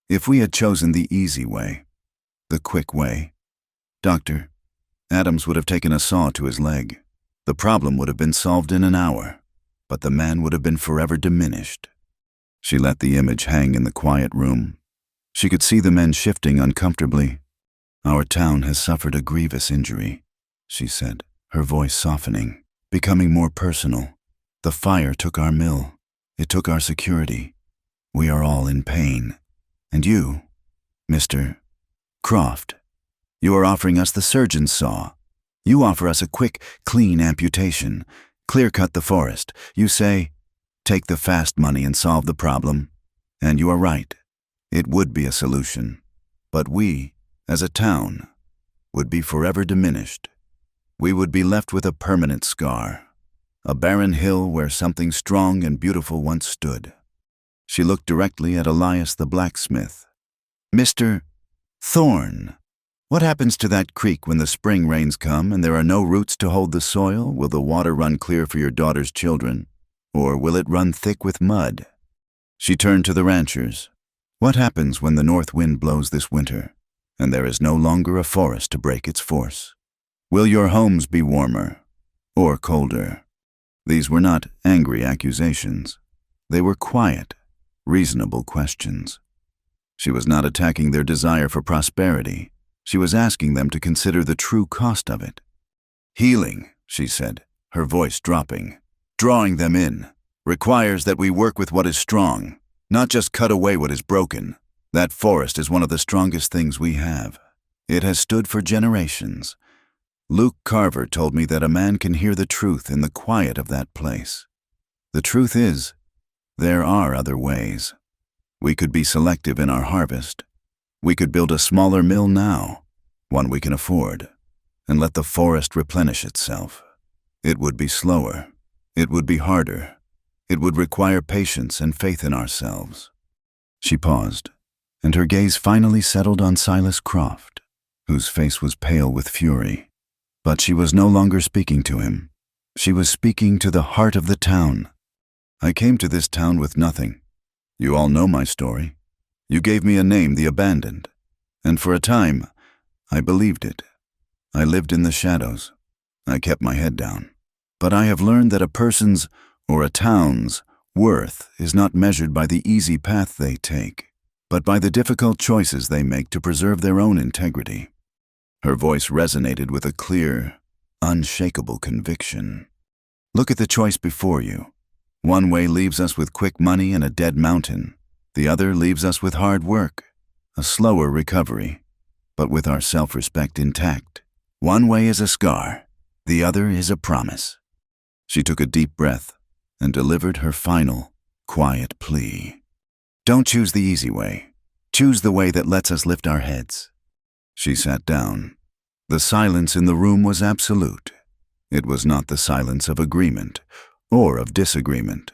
If we had chosen the easy way, the quick way, Dr. Adams would have taken a saw to his leg. The problem would have been solved in an hour, but the man would have been forever diminished." She let the image hang in the quiet room. She could see the men shifting uncomfortably. "Our town has suffered a grievous injury," she said, her voice softening, becoming more personal. "The fire took our mill. It took our security. We are all in pain. And you, Mr. Croft, you are offering us the surgeon's saw. You offer us a quick, clean amputation, clear-cut the forest. You say, take the fast money and solve the problem. And you are right. It would be a solution. But we, as a town, would be forever diminished. We would be left with a permanent scar, a barren hill where something strong and beautiful once stood." She looked directly at Elias the blacksmith. "Mr. Thorne, what happens to that creek when the spring rains come and there are no roots to hold the soil? Will the water run clear for your daughter's children, or will it run thick with mud?" She turned to the ranchers. "What happens when the north wind blows this winter, and there is no longer a forest to break its force? Will your homes be warmer or colder?" These were not angry accusations. They were quiet, reasonable questions. She was not attacking their desire for prosperity. She was asking them to consider the true cost of it. "Healing," she said, her voice dropping, "drawing them in, requires that we work with what is strong, not just cut away what is broken. That forest is one of the strongest things we have. It has stood for generations. Luke Carver told me that a man can hear the truth in the quiet of that place. The truth is, there are other ways. We could be selective in our harvest. We could build a smaller mill now, one we can afford, and let the forest replenish itself. It would be slower. It would be harder. It would require patience and faith in ourselves." She paused, and her gaze finally settled on Silas Croft, whose face was pale with fury. But she was no longer speaking to him. She was speaking to the heart of the town. "I came to this town with nothing. You all know my story. You gave me a name, the abandoned. And for a time, I believed it. I lived in the shadows. I kept my head down. But I have learned that a person's, or a town's, worth is not measured by the easy path they take, but by the difficult choices they make to preserve their own integrity." Her voice resonated with a clear, unshakable conviction. "Look at the choice before you. One way leaves us with quick money and a dead mountain. The other leaves us with hard work, a slower recovery, but with our self-respect intact. One way is a scar, the other is a promise." She took a deep breath and delivered her final, quiet plea. "Don't choose the easy way. Choose the way that lets us lift our heads." She sat down. The silence in the room was absolute. It was not the silence of agreement or of disagreement.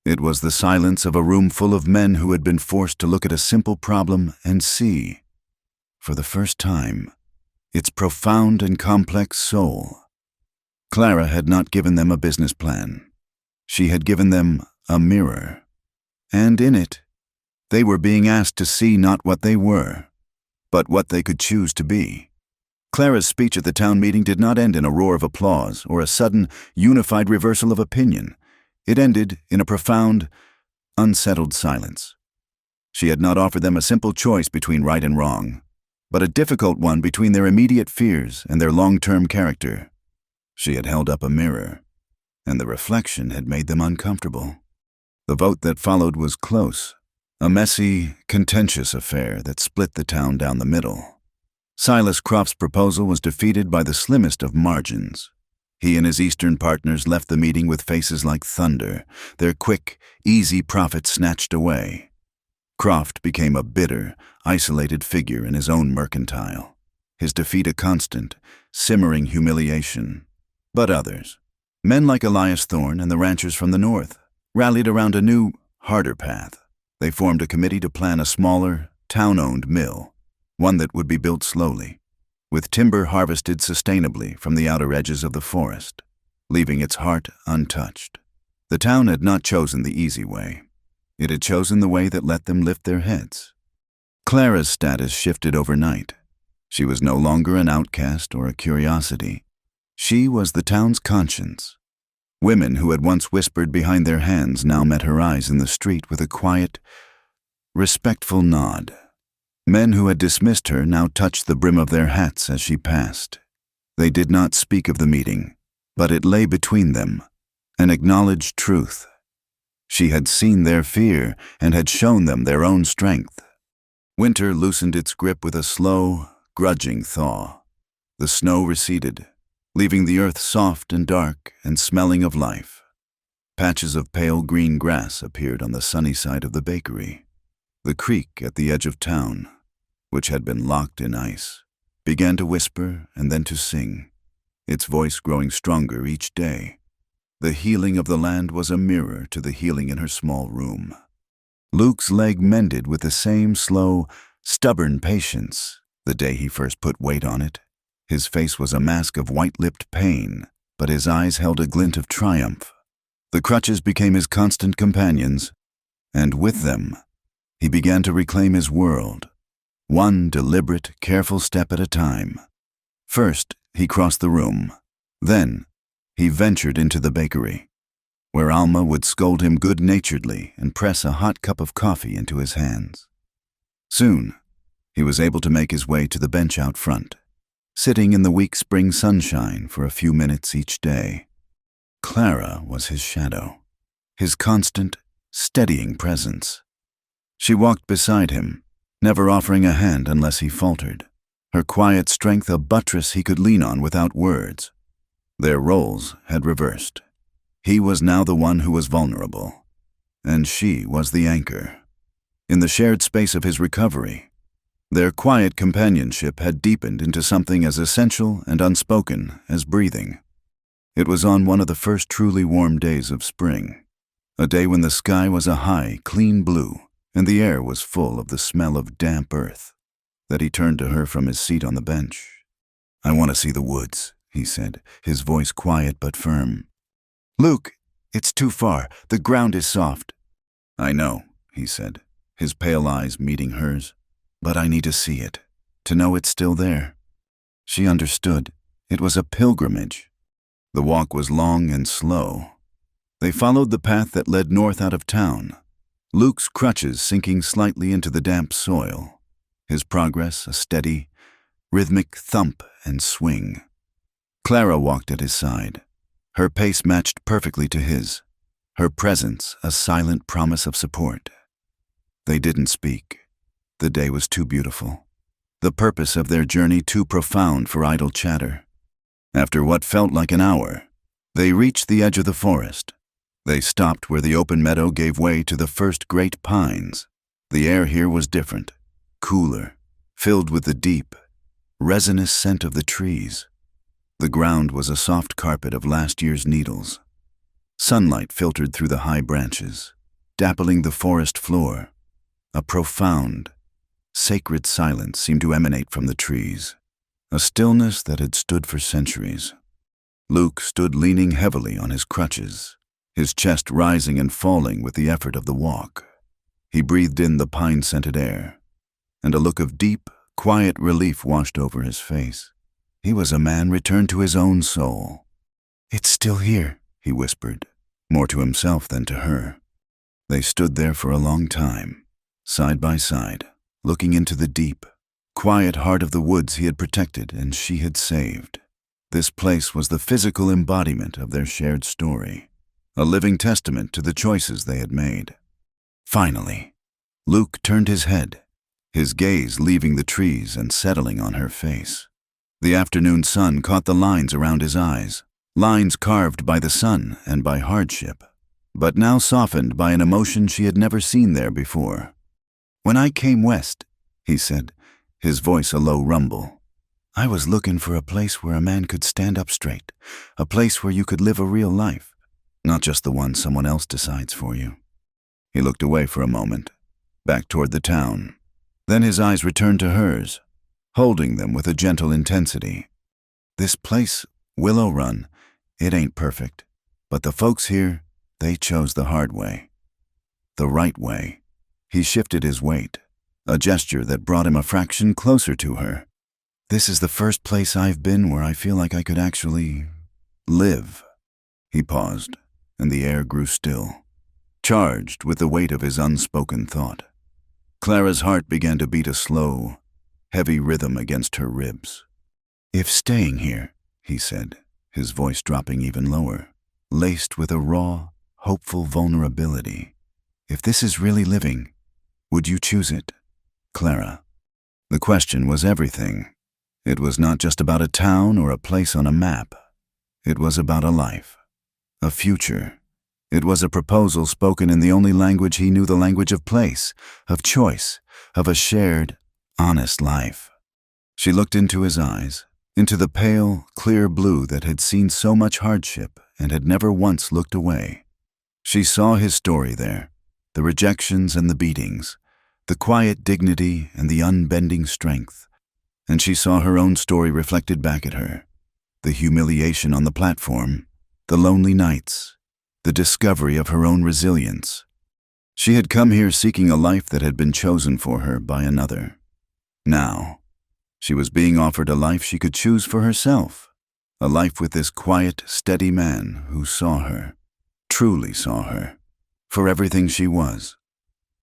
It was the silence of a room full of men who had been forced to look at a simple problem and see, for the first time, its profound and complex soul. Clara had not given them a business plan. She had given them a mirror. And in it, they were being asked to see not what they were, but what they could choose to be. Clara's speech at the town meeting did not end in a roar of applause or a sudden, unified reversal of opinion. It ended in a profound, unsettled silence. She had not offered them a simple choice between right and wrong, but a difficult one between their immediate fears and their long-term character. She had held up a mirror, and the reflection had made them uncomfortable. The vote that followed was close, a messy, contentious affair that split the town down the middle. Silas Croft's proposal was defeated by the slimmest of margins. He and his Eastern partners left the meeting with faces like thunder, their quick, easy profits snatched away. Croft became a bitter, isolated figure in his own mercantile, his defeat a constant, simmering humiliation. But others, men like Elias Thorne and the ranchers from the north, rallied around a new, harder path. They formed a committee to plan a smaller, town-owned mill, one that would be built slowly, with timber harvested sustainably from the outer edges of the forest, leaving its heart untouched. The town had not chosen the easy way. It had chosen the way that let them lift their heads. Clara's status shifted overnight. She was no longer an outcast or a curiosity. She was the town's conscience. Women who had once whispered behind their hands now met her eyes in the street with a quiet, respectful nod. Men who had dismissed her now touched the brim of their hats as she passed. They did not speak of the meeting, but it lay between them, an acknowledged truth. She had seen their fear and had shown them their own strength. Winter loosened its grip with a slow, grudging thaw. The snow receded, leaving the earth soft and dark and smelling of life. Patches of pale green grass appeared on the sunny side of the bakery. The creek at the edge of town, which had been locked in ice, began to whisper and then to sing, its voice growing stronger each day. The healing of the land was a mirror to the healing in her small room. Luke's leg mended with the same slow, stubborn patience the day he first put weight on it. His face was a mask of white-lipped pain, but his eyes held a glint of triumph. The crutches became his constant companions, and with them, he began to reclaim his world, one deliberate, careful step at a time. First, he crossed the room. Then, he ventured into the bakery, where Alma would scold him good-naturedly and press a hot cup of coffee into his hands. Soon, he was able to make his way to the bench out front, sitting in the weak spring sunshine for a few minutes each day. Clara was his shadow, his constant, steadying presence. She walked beside him, never offering a hand unless he faltered, her quiet strength a buttress he could lean on without words. Their roles had reversed. He was now the one who was vulnerable, and she was the anchor. In the shared space of his recovery, their quiet companionship had deepened into something as essential and unspoken as breathing. It was on one of the first truly warm days of spring, a day when the sky was a high, clean blue and the air was full of the smell of damp earth, that he turned to her from his seat on the bench. "I want to see the woods," he said, his voice quiet but firm. "Luke, it's too far. The ground is soft." "I know," he said, his pale eyes meeting hers. "But I need to see it, to know it's still there." She understood. It was a pilgrimage. The walk was long and slow. They followed the path that led north out of town, Luke's crutches sinking slightly into the damp soil, his progress a steady, rhythmic thump and swing. Clara walked at his side. Her pace matched perfectly to his, her presence a silent promise of support. They didn't speak. The day was too beautiful, the purpose of their journey too profound for idle chatter. After what felt like an hour, they reached the edge of the forest. They stopped where the open meadow gave way to the first great pines. The air here was different, cooler, filled with the deep, resinous scent of the trees. The ground was a soft carpet of last year's needles. Sunlight filtered through the high branches, dappling the forest floor. A profound, sacred silence seemed to emanate from the trees, a stillness that had stood for centuries. Luke stood leaning heavily on his crutches, his chest rising and falling with the effort of the walk. He breathed in the pine-scented air, and a look of deep, quiet relief washed over his face. He was a man returned to his own soul. "It's still here," he whispered, more to himself than to her. They stood there for a long time, side by side, looking into the deep, quiet heart of the woods he had protected and she had saved. This place was the physical embodiment of their shared story, a living testament to the choices they had made. Finally, Luke turned his head, his gaze leaving the trees and settling on her face. The afternoon sun caught the lines around his eyes, lines carved by the sun and by hardship, but now softened by an emotion she had never seen there before. "When I came west," he said, his voice a low rumble, "I was looking for a place where a man could stand up straight, a place where you could live a real life, not just the one someone else decides for you." He looked away for a moment, back toward the town. Then his eyes returned to hers, holding them with a gentle intensity. "This place, Willow Run, it ain't perfect, but the folks here, they chose the hard way. The right way." He shifted his weight, a gesture that brought him a fraction closer to her. "This is the first place I've been where I feel like I could actually live." He paused, and the air grew still, charged with the weight of his unspoken thought. Clara's heart began to beat a slow, heavy rhythm against her ribs. "If staying here," he said, his voice dropping even lower, laced with a raw, hopeful vulnerability, "if this is really living, would you choose it, Clara?" The question was everything. It was not just about a town or a place on a map. It was about a life, a future. It was a proposal spoken in the only language he knew, the language of place, of choice, of a shared, honest life. She looked into his eyes, into the pale, clear blue that had seen so much hardship and had never once looked away. She saw his story there, the rejections and the beatings, the quiet dignity and the unbending strength. And she saw her own story reflected back at her, the humiliation on the platform, the lonely nights, the discovery of her own resilience. She had come here seeking a life that had been chosen for her by another. Now, she was being offered a life she could choose for herself, a life with this quiet, steady man who saw her, truly saw her, for everything she was.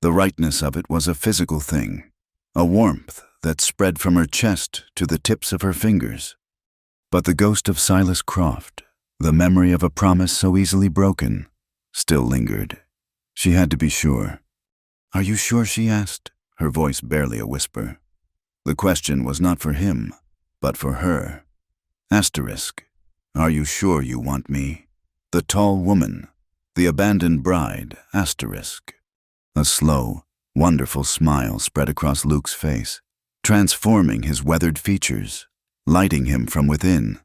The rightness of it was a physical thing, a warmth that spread from her chest to the tips of her fingers. But the ghost of Silas Croft, the memory of a promise so easily broken, still lingered. She had to be sure. "Are you sure?" she asked, her voice barely a whisper. The question was not for him, but for her. Asterisk. "Are you sure you want me?" The tall woman, the abandoned bride, asterisk. A slow, wonderful smile spread across Luke's face, transforming his weathered features, lighting him from within.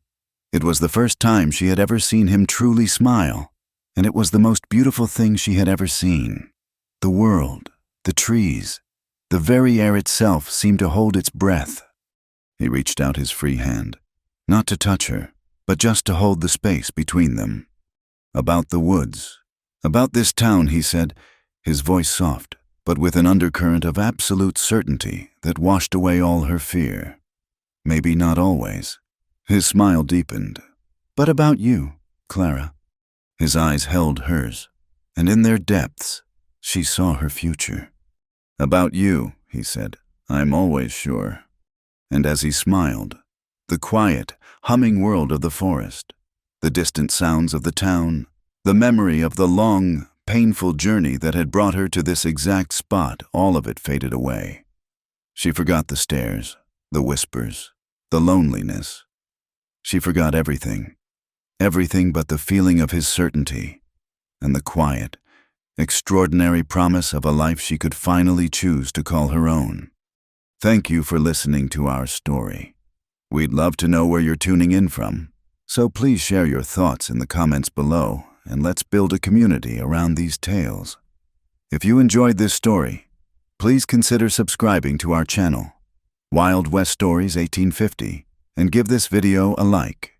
It was the first time she had ever seen him truly smile, and it was the most beautiful thing she had ever seen. The world, the trees, the very air itself seemed to hold its breath. He reached out his free hand, not to touch her, but just to hold the space between them. "About the woods, about this town," he said, his voice soft, but with an undercurrent of absolute certainty that washed away all her fear. "Maybe not always." His smile deepened. "But about you, Clara." His eyes held hers, and in their depths, she saw her future. "About you," he said, "I'm always sure." And as he smiled, the quiet, humming world of the forest, the distant sounds of the town, the memory of the long, painful journey that had brought her to this exact spot, all of it faded away. She forgot the stairs, the whispers, the loneliness. She forgot everything, everything but the feeling of his certainty and the quiet, extraordinary promise of a life she could finally choose to call her own. Thank you for listening to our story. We'd love to know where you're tuning in from, so please share your thoughts in the comments below, and let's build a community around these tales. If you enjoyed this story, please consider subscribing to our channel, Wild West Stories 1850, and give this video a like.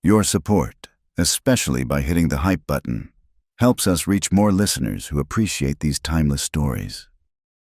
Your support, especially by hitting the hype button, helps us reach more listeners who appreciate these timeless stories.